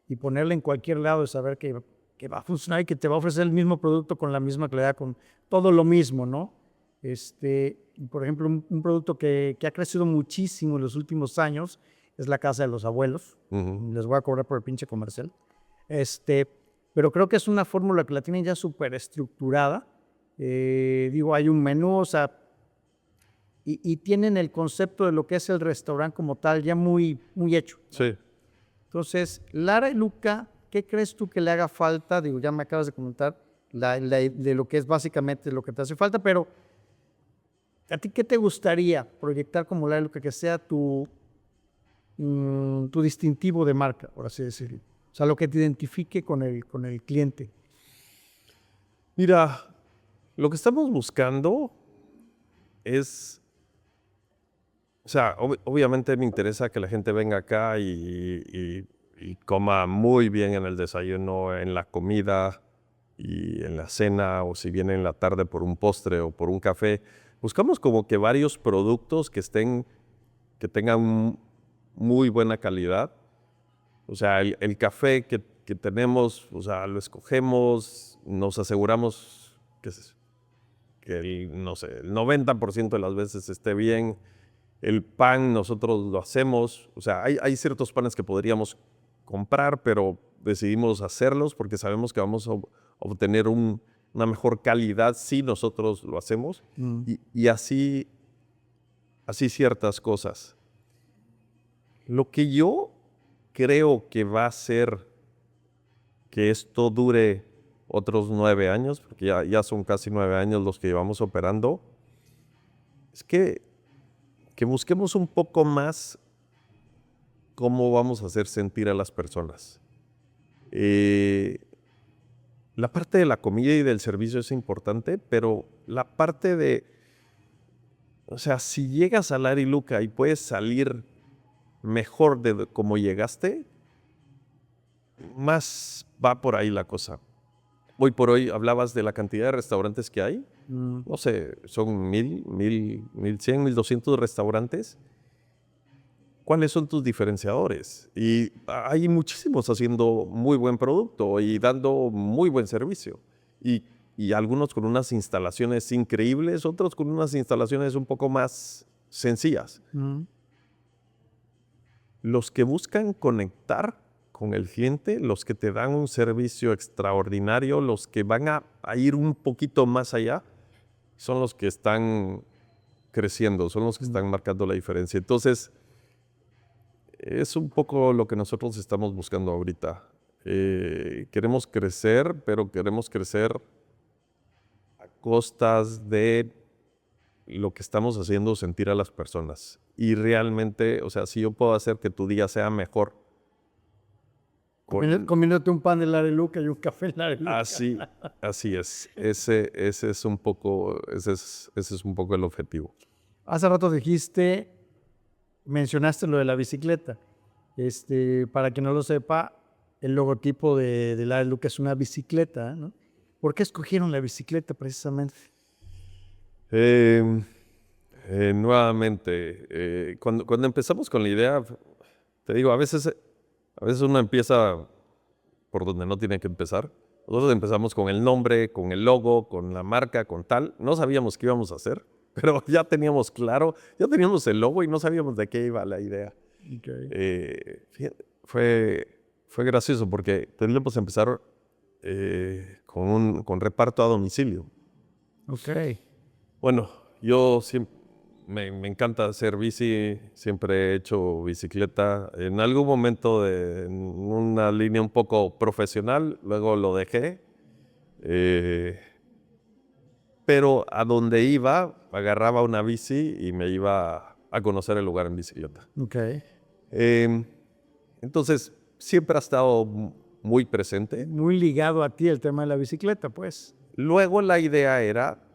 y ponerla en cualquier lado y saber que va a funcionar y que te va a ofrecer el mismo producto con la misma calidad, con todo lo mismo, ¿no? Por ejemplo, un producto que ha crecido muchísimo en los últimos años es la Casa de los Abuelos. Les voy a cobrar por el pinche comercial. Pero creo que es una fórmula que la tienen ya súper estructurada. Digo, hay un menú, o sea, y tienen el concepto de lo que es el restaurante como tal ya muy, muy hecho, ¿no? Sí. Entonces, Lara y Luca, ¿qué crees tú que le haga falta? Digo, ya me acabas de comentar de lo que es básicamente lo que te hace falta, pero ¿a ti qué te gustaría proyectar como Lara y Luca que sea tu distintivo de marca, por así decirlo? O sea, lo que te identifique con el cliente. Mira, lo que estamos buscando es... O sea, obviamente me interesa que la gente venga acá y coma muy bien en el desayuno, en la comida y en la cena, o si viene en la tarde por un postre o por un café. Buscamos como que varios productos que tengan muy buena calidad. O sea, el café que tenemos, o sea, lo escogemos, nos aseguramos que el 90% de las veces esté bien. El pan nosotros lo hacemos, o sea, hay ciertos panes que podríamos comprar, pero decidimos hacerlos porque sabemos que vamos a obtener una mejor calidad si nosotros lo hacemos. Y así ciertas cosas. Lo que yo creo que va a hacer que esto dure otros 9 años, porque ya son casi 9 años los que llevamos operando, es que busquemos un poco más cómo vamos a hacer sentir a las personas. La parte de la comida y del servicio es importante, pero la parte o sea, si llegas a Lara y Luca y puedes salir mejor de cómo llegaste, más va por ahí la cosa. Hoy por hoy hablabas de la cantidad de restaurantes que hay. No sé, son 1,000, 1,100, 1,200 restaurantes. ¿Cuáles son tus diferenciadores? Y hay muchísimos haciendo muy buen producto y dando muy buen servicio. Y algunos con unas instalaciones increíbles, otros con unas instalaciones un poco más sencillas. los que buscan conectar con el cliente, los que te dan un servicio extraordinario, los que van a ir un poquito más allá, son los que están creciendo, son los que están marcando la diferencia. Entonces, es un poco lo que nosotros estamos buscando ahorita. Queremos crecer, pero queremos crecer a costas de lo que estamos haciendo sentir a las personas. Y realmente, o sea, si yo puedo hacer que tu día sea mejor. Comiéndote un pan de Lareluca y un café en Lareluca. Así es. Ese es un poco el objetivo. Hace rato mencionaste lo de la bicicleta. Para quien no lo sepa, el logotipo de Lareluca es una bicicleta, ¿no? ¿Por qué escogieron la bicicleta precisamente? Nuevamente, cuando empezamos con la idea, te digo, a veces uno empieza por donde no tiene que empezar. Nosotros empezamos con el nombre, con el logo, con la marca, con tal. No sabíamos qué íbamos a hacer, pero ya teníamos claro, ya teníamos el logo y no sabíamos de qué iba la idea. Okay. Fue gracioso porque teníamos que empezar con reparto a domicilio. Ok. Bueno, yo siempre me encanta hacer bici, siempre he hecho bicicleta. En algún momento en una línea un poco profesional, luego lo dejé. Pero a donde iba, agarraba una bici y me iba a conocer el lugar en bicicleta. Okay. Entonces, siempre ha estado muy presente. Muy ligado a ti el tema de la bicicleta, pues. Luego la idea era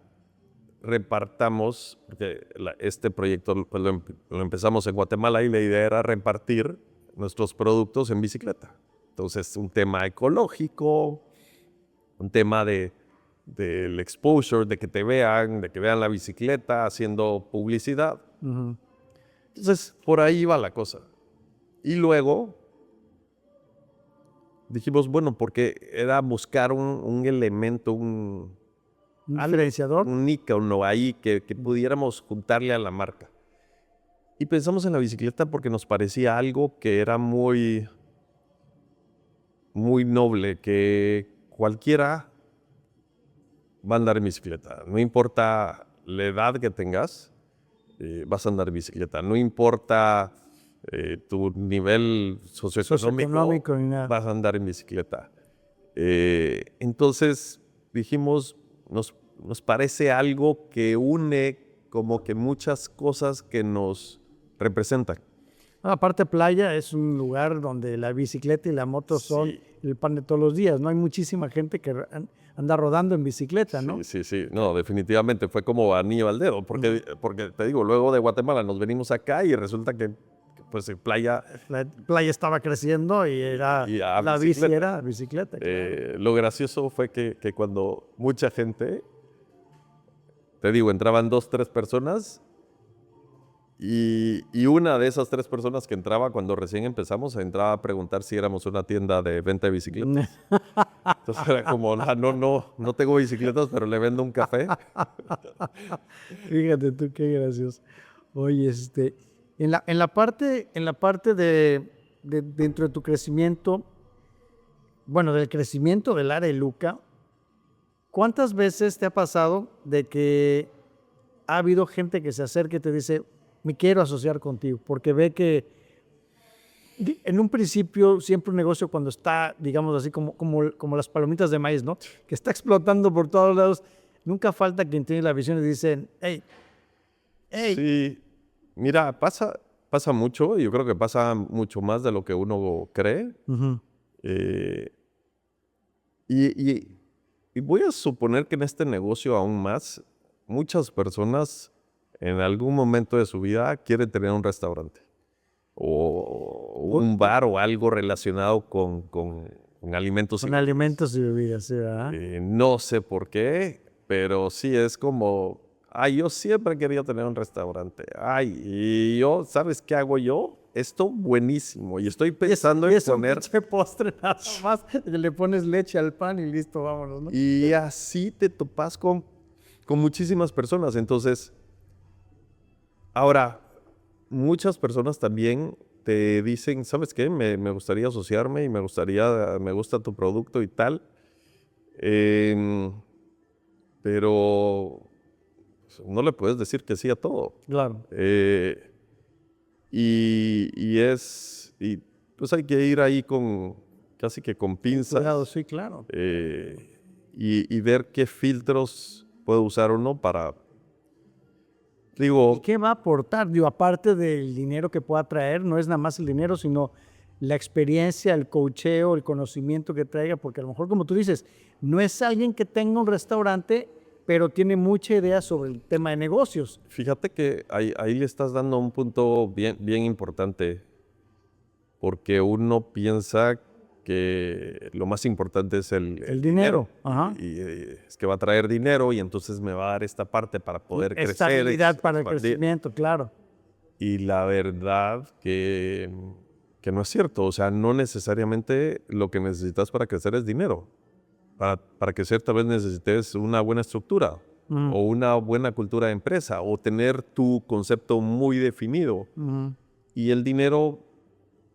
repartamos, porque este proyecto pues, lo empezamos en Guatemala y la idea era repartir nuestros productos en bicicleta. Entonces, un tema ecológico, un tema del exposure, de que vean la bicicleta haciendo publicidad. Uh-huh. Entonces, por ahí iba la cosa. Y luego dijimos, bueno, porque era buscar un elemento, un diferenciador, un icono ahí que pudiéramos juntarle a la marca. Y pensamos en la bicicleta porque nos parecía algo que era muy, muy noble, que cualquiera va a andar en bicicleta. No importa la edad que tengas, vas a andar en bicicleta. No importa tu nivel socioeconómico, ni nada. Vas a andar en bicicleta. Entonces dijimos, nos parece algo que une como que muchas cosas que nos representan. Aparte, playa es un lugar donde la bicicleta y la moto son el pan de todos los días, ¿no? Hay muchísima gente que anda rodando en bicicleta, ¿no? Sí. No, definitivamente fue como anillo al dedo, porque te digo, luego de Guatemala nos venimos acá y resulta que pues playa... La playa estaba creciendo y la bici era bicicleta. Claro. Lo gracioso fue que cuando mucha gente, te digo, entraban 2, 3 personas y una de esas 3 personas que entraba cuando recién empezamos, entraba a preguntar si éramos una tienda de venta de bicicletas. Entonces era como, no tengo bicicletas, pero le vendo un café. Fíjate tú, qué gracioso. Oye, en la parte de dentro de tu crecimiento, bueno, del crecimiento del Lareluca, ¿cuántas veces te ha pasado de que ha habido gente que se acerca y te dice, me quiero asociar contigo? Porque ve que en un principio siempre un negocio cuando está, digamos así, como las palomitas de maíz, ¿no? Que está explotando por todos lados, nunca falta quien tiene la visión y dicen, hey. Sí. Mira, pasa mucho, y yo creo que pasa mucho más de lo que uno cree. Uh-huh. Y voy a suponer que en este negocio aún más, muchas personas en algún momento de su vida quieren tener un restaurante o un bar o algo relacionado con alimentos. Con alimentos y bebidas, ¿sí, verdad? No sé por qué, pero sí es como... yo siempre quería tener un restaurante. Y yo, ¿sabes qué hago yo? Esto buenísimo. Y estoy pensando en poner... Es un postre nada más. Le pones leche al pan y listo, vámonos, ¿no? Y así te topas con muchísimas personas. Entonces, ahora, muchas personas también te dicen, ¿sabes qué? Me gustaría asociarme y me gusta tu producto y tal. Pero no le puedes decir que sí a todo. Claro. Y pues hay que ir ahí casi que con pinzas. Cuidado, sí, claro. Y ver qué filtros puede usar uno para, ¿Y digo, qué va a aportar? Digo, aparte del dinero que pueda traer, no es nada más el dinero, sino la experiencia, el coacheo, el conocimiento que traiga, porque a lo mejor, como tú dices, no es alguien que tenga un restaurante, pero tiene mucha idea sobre el tema de negocios. fíjate que ahí le estás dando un punto bien, bien importante, porque uno piensa que lo más importante es el dinero. Ajá. Y es que va a traer dinero y entonces me va a dar esta parte para poder crecer. Estabilidad para el expandir. crecimiento, claro. Y la verdad que no es cierto. O sea, no necesariamente lo que necesitas para crecer es dinero. Para crecer tal vez necesites una buena estructura o una buena cultura de empresa o tener tu concepto muy definido. Y el dinero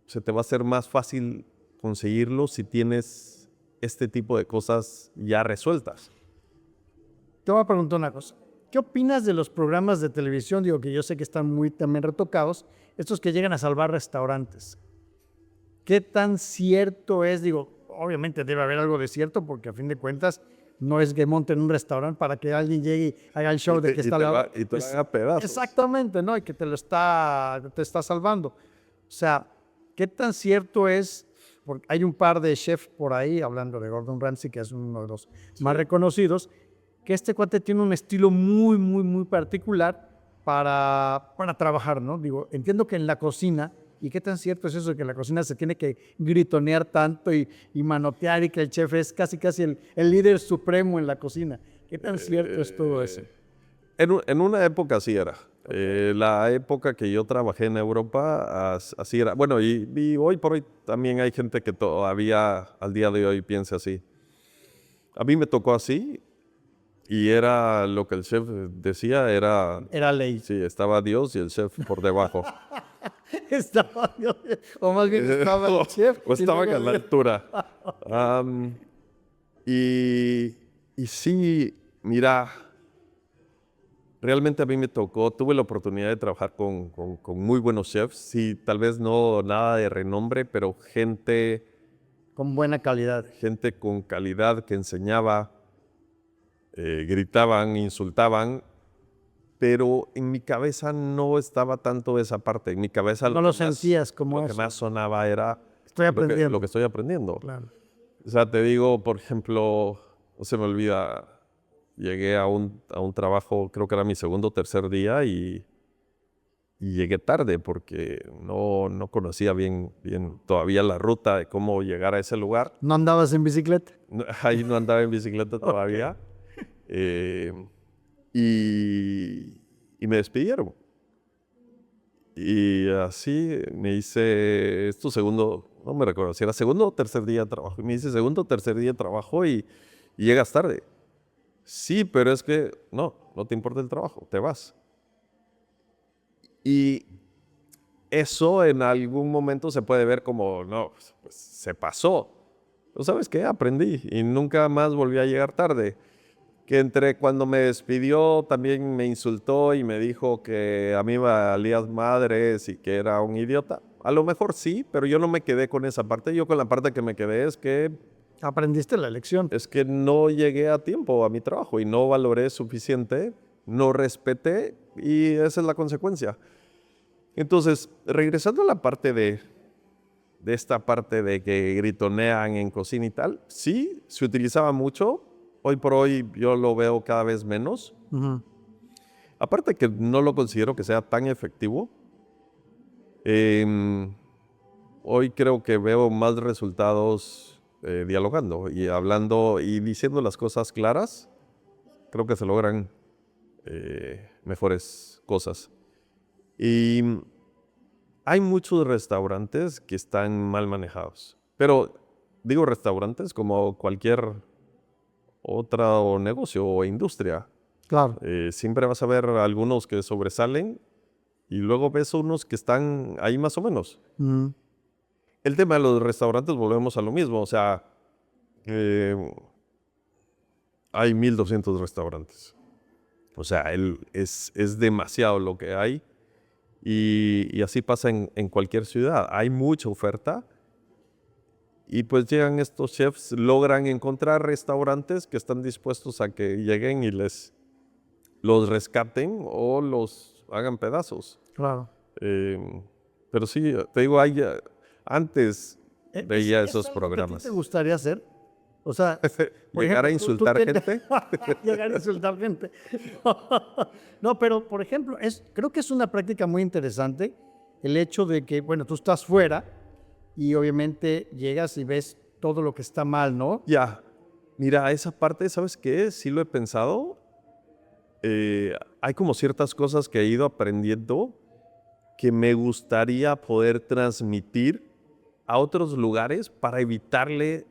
se te va a hacer más fácil conseguirlo si tienes este tipo de cosas ya resueltas. Te voy a preguntar una cosa. ¿Qué opinas de los programas de televisión? Digo que yo sé que están muy también retocados, estos que llegan a salvar restaurantes. ¿Qué tan cierto es? Digo, obviamente debe haber algo de cierto porque a fin de cuentas no es que monten un restaurante para que alguien llegue y haga el show de que está y te haga pedazos. Exactamente, ¿no? Y que te está salvando. O sea, ¿qué tan cierto es? Porque hay un par de chefs por ahí, hablando de Gordon Ramsay, que es uno de los más reconocidos, que este cuate tiene un estilo muy, muy, muy particular para trabajar, ¿no? Digo, entiendo que en la cocina, ¿y qué tan cierto es eso de que en la cocina se tiene que gritonear tanto y manotear y que el chef es casi el líder supremo en la cocina? ¿Qué tan cierto es todo eso? En una época así era. La época que yo trabajé en Europa, así era. Bueno, y hoy por hoy también hay gente que todavía al día de hoy piensa así. A mí me tocó así y era lo que el chef decía, era ley. Sí, estaba Dios y el chef por debajo. Estaba, o más bien estaba el chef. O estaba a la altura. Y sí, mira, realmente a mí me tocó, tuve la oportunidad de trabajar con muy buenos chefs. Sí, tal vez no nada de renombre, pero gente con buena calidad. Gente con calidad que enseñaba, gritaban, insultaban, pero en mi cabeza no estaba tanto esa parte. En mi cabeza no lo sentías como eso. Lo que más sonaba era estoy aprendiendo. Lo que estoy aprendiendo. Claro. O sea, te digo, por ejemplo, no se me olvida, llegué a un trabajo, creo que era mi segundo o tercer día y llegué tarde porque no conocía bien todavía la ruta de cómo llegar a ese lugar. ¿No andabas en bicicleta? Ahí no andaba en bicicleta todavía. Y me despidieron. Y así me hice, esto segundo, no me recuerdo si era segundo o tercer día de trabajo. Y me hice segundo o tercer día de trabajo y llegas tarde. Sí, pero es que no te importa el trabajo, te vas. Y eso en algún momento se puede ver como, no, pues se pasó. ¿Pero sabes qué? Aprendí y nunca más volví a llegar tarde. Que cuando me despidió también me insultó y me dijo que a mí me valías madres y que era un idiota. A lo mejor sí, pero yo no me quedé con esa parte. Yo con la parte que me quedé es que... Aprendiste la lección. Es que no llegué a tiempo a mi trabajo y no valoré suficiente, no respeté y esa es la consecuencia. Entonces, regresando a la parte de esta parte de que gritonean en cocina y tal, sí, se utilizaba mucho. Hoy por hoy yo lo veo cada vez menos. Aparte que no lo considero que sea tan efectivo. Hoy creo que veo más resultados dialogando y hablando y diciendo las cosas claras. Creo que se logran mejores cosas. Y hay muchos restaurantes que están mal manejados. Pero digo restaurantes como cualquier otro negocio o industria. Claro. Siempre vas a ver algunos que sobresalen y luego ves unos que están ahí más o menos. Mm. El tema de los restaurantes, volvemos a lo mismo, o sea, eh, hay 1,200 restaurantes. O sea, es demasiado lo que hay y así pasa en cualquier ciudad. Hay mucha oferta y pues llegan estos chefs, logran encontrar restaurantes que están dispuestos a que lleguen y los rescaten o los hagan pedazos. Claro. Pero sí, te digo, antes veía ¿Es esos algo que a ti programas. te gustaría hacer? O sea, por ¿Llegar a ejemplo, insultar gente? Llegar a insultar gente. No, pero por ejemplo, creo que es una práctica muy interesante el hecho de que, bueno, tú estás fuera y obviamente llegas y ves todo lo que está mal, ¿no? Ya, mira, esa parte, ¿sabes qué? Sí lo he pensado. Hay como ciertas cosas que he ido aprendiendo que me gustaría poder transmitir a otros lugares para evitarle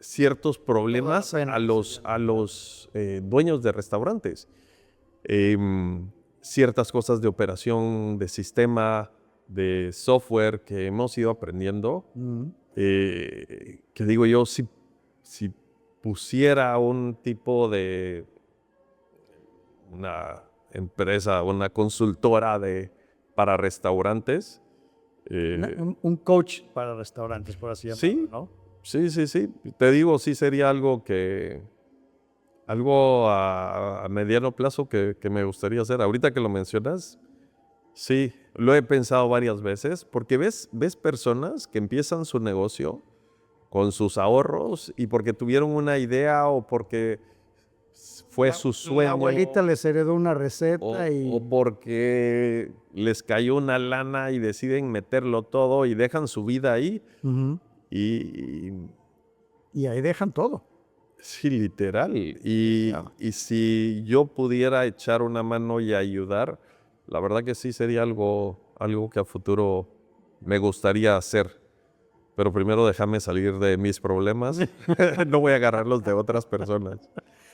ciertos problemas pena, a los dueños de restaurantes. Ciertas cosas de operación, de sistema, de software que hemos ido aprendiendo. Que digo yo, si pusiera un tipo de una empresa, una consultora para restaurantes. Un coach para restaurantes, por así llamarlo, Sí, ¿no? sí. Te digo, sí sería algo a mediano plazo que me gustaría hacer. Ahorita que lo mencionas, sí, lo he pensado varias veces, porque ves personas que empiezan su negocio con sus ahorros y porque tuvieron una idea o porque fue su La sueño. abuelita les heredó una receta O porque les cayó una lana y deciden meterlo todo y dejan su vida ahí. Ujú. Y Y ahí dejan todo. sí, literal. Y si yo pudiera echar una mano y ayudar, la verdad que sí sería algo que a futuro me gustaría hacer. Pero primero déjame salir de mis problemas. No voy a agarrarlos de otras personas.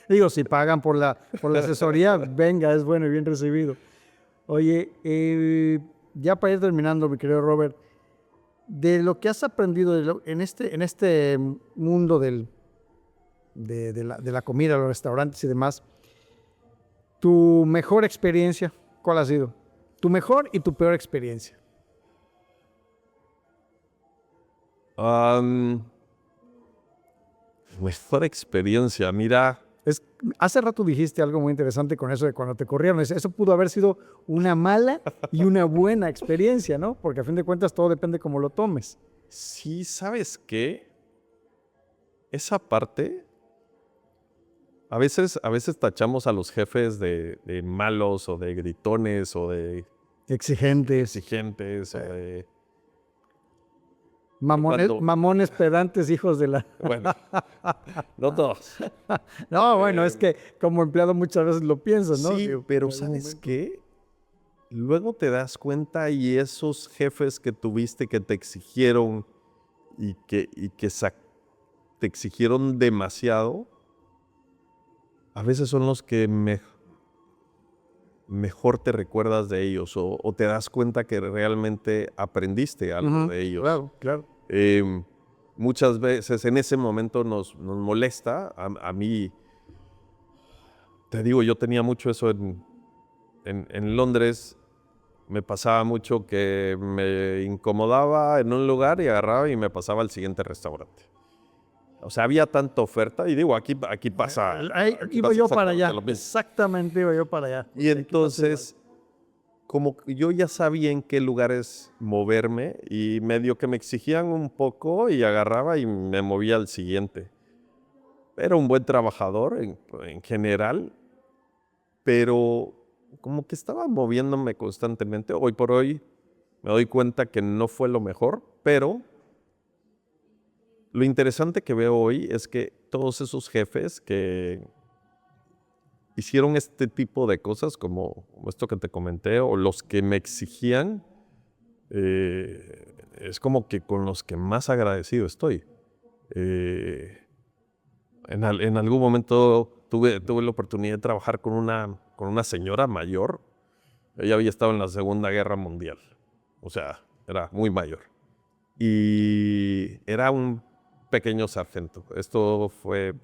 Digo, si pagan por la asesoría, venga, es bueno y bien recibido. Oye, ya para ir terminando, mi querido Robert, de lo que has aprendido en este mundo de la comida, los restaurantes y demás, tu mejor experiencia, ¿cuál ha sido? Tu mejor y tu peor experiencia. Mejor experiencia, mira. Hace rato dijiste algo muy interesante con eso de cuando te corrieron. Eso pudo haber sido una mala y una buena experiencia, ¿no? Porque a fin de cuentas todo depende cómo lo tomes. Sí, ¿sabes qué? Esa parte, a veces tachamos a los jefes de malos o de gritones o de Exigentes. exigentes o de... Mamones pedantes, hijos de la... Bueno, no todos. No, bueno, es que como empleado muchas veces lo piensas, ¿no? Sí, Digo, pero en algún ¿sabes momento. qué? Luego te das cuenta y esos jefes que tuviste que te exigieron y que te exigieron demasiado, a veces son los que mejor te recuerdas de ellos o te das cuenta que realmente aprendiste algo de ellos. Claro, claro. Muchas veces en ese momento nos molesta. A mí, te digo, yo tenía mucho eso en Londres. Me pasaba mucho que me incomodaba en un lugar y agarraba y me pasaba al siguiente restaurante. O sea, había tanta oferta y digo, aquí pasa. Iba yo para allá. Lo mismo. Exactamente, iba yo para allá. Y entonces, como que yo ya sabía en qué lugares moverme y medio que me exigían un poco y agarraba y me movía al siguiente. Era un buen trabajador en general, pero como que estaba moviéndome constantemente. Hoy por hoy me doy cuenta que no fue lo mejor, pero lo interesante que veo hoy es que todos esos jefes que hicieron este tipo de cosas, como esto que te comenté, o los que me exigían, es como que con los que más agradecido estoy. En algún momento tuve la oportunidad de trabajar con una señora mayor, Ella había estado en la Segunda Guerra Mundial. O sea, era muy mayor. Y era un pequeño sargento. Esto fue...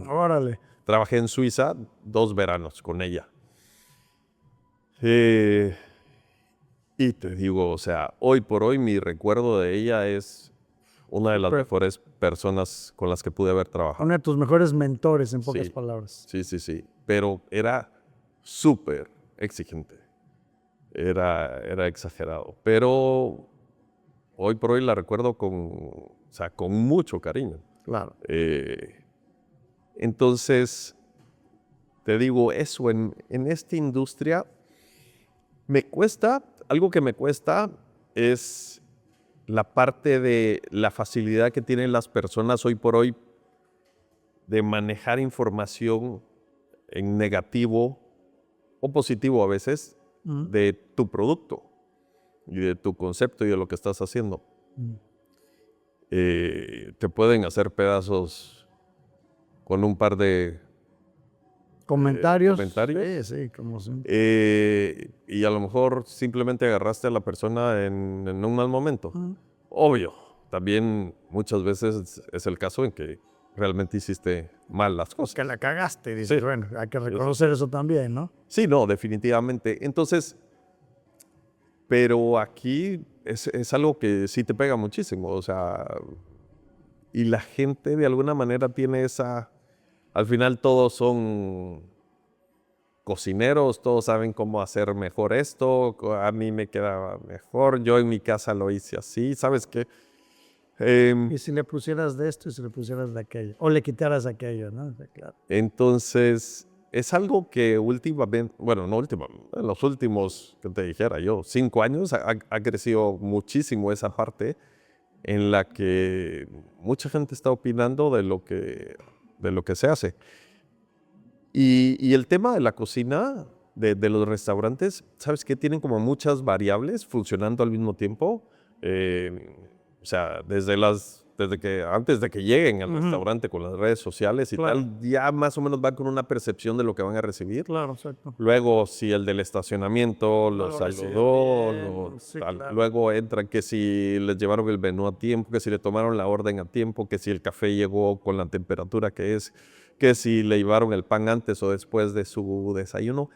Órale. Trabajé en Suiza 2 veranos con ella. Y te digo, o sea, hoy por hoy mi recuerdo de ella es una de las mejores personas con las que pude haber trabajado. Uno de tus mejores mentores, en pocas Sí, palabras. sí. Pero era súper exigente. Era exagerado. Pero hoy por hoy la recuerdo con mucho cariño. Claro. Entonces, te digo, eso en esta industria me cuesta, algo que me cuesta es la parte de la facilidad que tienen las personas hoy por hoy de manejar información en negativo o positivo a veces de tu producto y de tu concepto y de lo que estás haciendo. Te pueden hacer pedazos con un par de ¿Comentarios? comentarios. Sí, como siempre. Y a lo mejor simplemente agarraste a la persona en un mal momento. Obvio, también muchas veces es el caso en que realmente hiciste mal las cosas. Que la cagaste, dices, Sí. bueno, hay que reconocer eso también, ¿no? Sí, no, definitivamente. Entonces, pero aquí es algo que sí te pega muchísimo, o sea, y la gente de alguna manera tiene al final todos son cocineros, todos saben cómo hacer mejor esto, a mí me queda mejor, yo en mi casa lo hice así, ¿sabes qué? Y si le pusieras de esto y si le pusieras de aquello, o le quitaras aquello, ¿no? Claro. Entonces, es algo que últimamente, bueno, no últimamente, en los últimos, que te dijera yo, 5 años ha crecido muchísimo esa parte en la que mucha gente está opinando de lo que se hace. Y el tema de la cocina, de los restaurantes, ¿sabes qué? Tienen como muchas variables funcionando al mismo tiempo. O sea, desde que antes de que lleguen al restaurante con las redes sociales y tal, ya más o menos van con una percepción de lo que van a recibir. Claro, exacto. Luego, si el del estacionamiento los saludó, sí, tal. claro. Luego entran que si les llevaron el menú a tiempo, que si le tomaron la orden a tiempo, que si el café llegó con la temperatura que es, que si le llevaron el pan antes o después de su desayuno.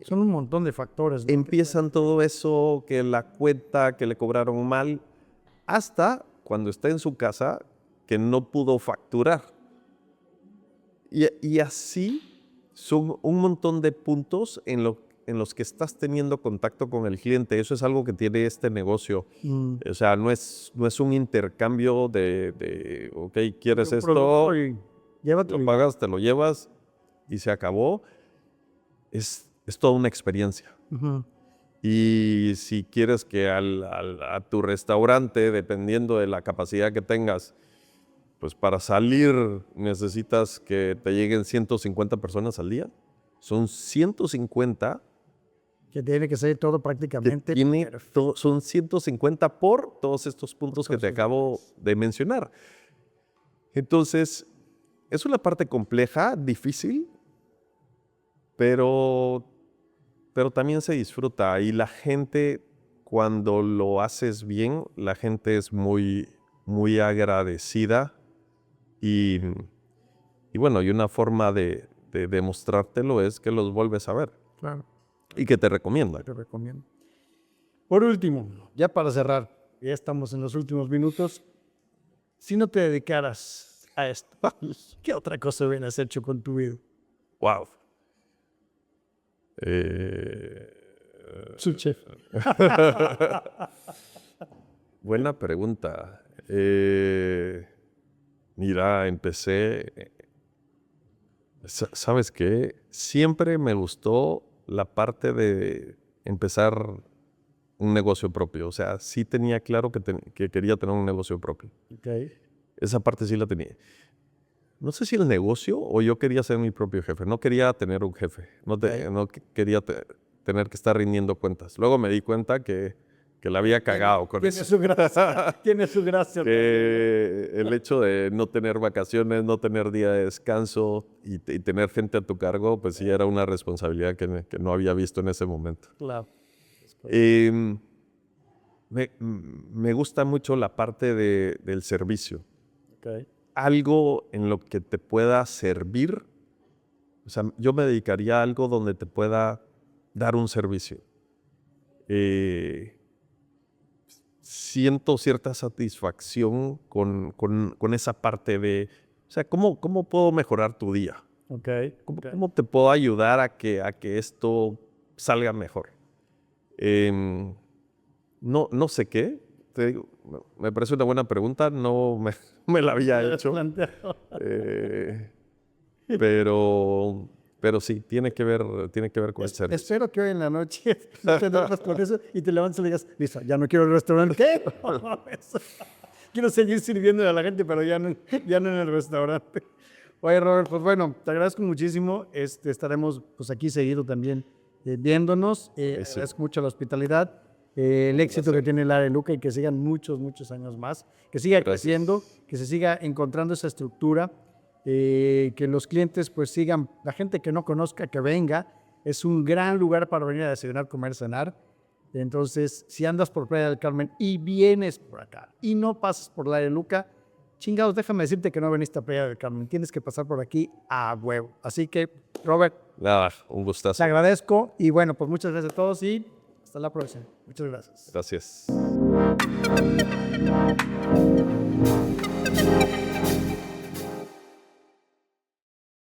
Son un montón de factores, ¿no? Empiezan todo eso, que la cuenta, que le cobraron mal, hasta cuando está en su casa, que no pudo facturar. Y así son un montón de puntos en los que estás teniendo contacto con el cliente. Eso es algo que tiene este negocio. O sea, no es un intercambio de ok, ¿quieres esto? Llévatelo. Lo pagas, te lo llevas y se acabó. Es toda una experiencia. Y si quieres que a tu restaurante, dependiendo de la capacidad que tengas, pues para salir necesitas que te lleguen 150 personas al día. Son 150. Que tiene que ser todo prácticamente. Son 150 por todos estos puntos que te acabo de mencionar. Entonces, es una parte compleja, difícil, pero también se disfruta. Y la gente, cuando lo haces bien, la gente es muy, muy agradecida. Y bueno, y una forma de demostrártelo es que los vuelves a ver. Claro. Y que te recomiendan. Te recomiendo. Por último, ya para cerrar, ya estamos en los últimos minutos. Si no te dedicaras a esto, ¿qué otra cosa hubieras hecho con tu vida? Wow. Subchef. Buena pregunta. Mira, empecé. ¿Sabes qué? Siempre me gustó la parte de empezar un negocio propio. O sea, sí tenía claro que quería tener un negocio propio. Okay. Esa parte sí la tenía. No sé si el negocio o yo quería ser mi propio jefe. No quería tener un jefe. No quería tener que estar rindiendo cuentas. Luego me di cuenta que la había cagado con eso. Tiene su gracia. El hecho de no tener vacaciones, no tener día de descanso y tener gente a tu cargo, pues sí era una responsabilidad que no había visto en ese momento. Claro. Me gusta mucho la parte del servicio. Okay. Algo en lo que te pueda servir. O sea, yo me dedicaría a algo donde te pueda dar un servicio. Siento cierta satisfacción con esa parte de, o sea, ¿cómo puedo mejorar tu día? Okay. ¿Cómo te puedo ayudar a que esto salga mejor? No sé qué. Te digo, me parece una buena pregunta. No me la había hecho. Pero sí, tiene que ver con el servicio. Espero que hoy en la noche te duermas con eso y te levantes y le digas, listo, ya no quiero el restaurante. ¿Qué? Quiero seguir sirviendo a la gente, pero ya no en el restaurante. Oye, Robert, pues bueno, te agradezco muchísimo. Estaremos pues aquí seguido también viéndonos. Agradezco mucho la hospitalidad, el éxito que tiene el área de Luca y que sigan muchos años más, que siga creciendo, que se siga encontrando esa estructura, que los clientes pues sigan, la gente que no conozca, que venga. Es un gran lugar para venir a desayunar, comer, cenar. Entonces, si andas por Playa del Carmen y vienes por acá y no pasas por el área de Luca, chingados, déjame decirte que no veniste a Playa del Carmen. Tienes que pasar por aquí a huevo. Así que, Robert, nada, un gustazo. te agradezco y bueno, pues muchas gracias a todos y hasta la próxima. Muchas gracias. Gracias.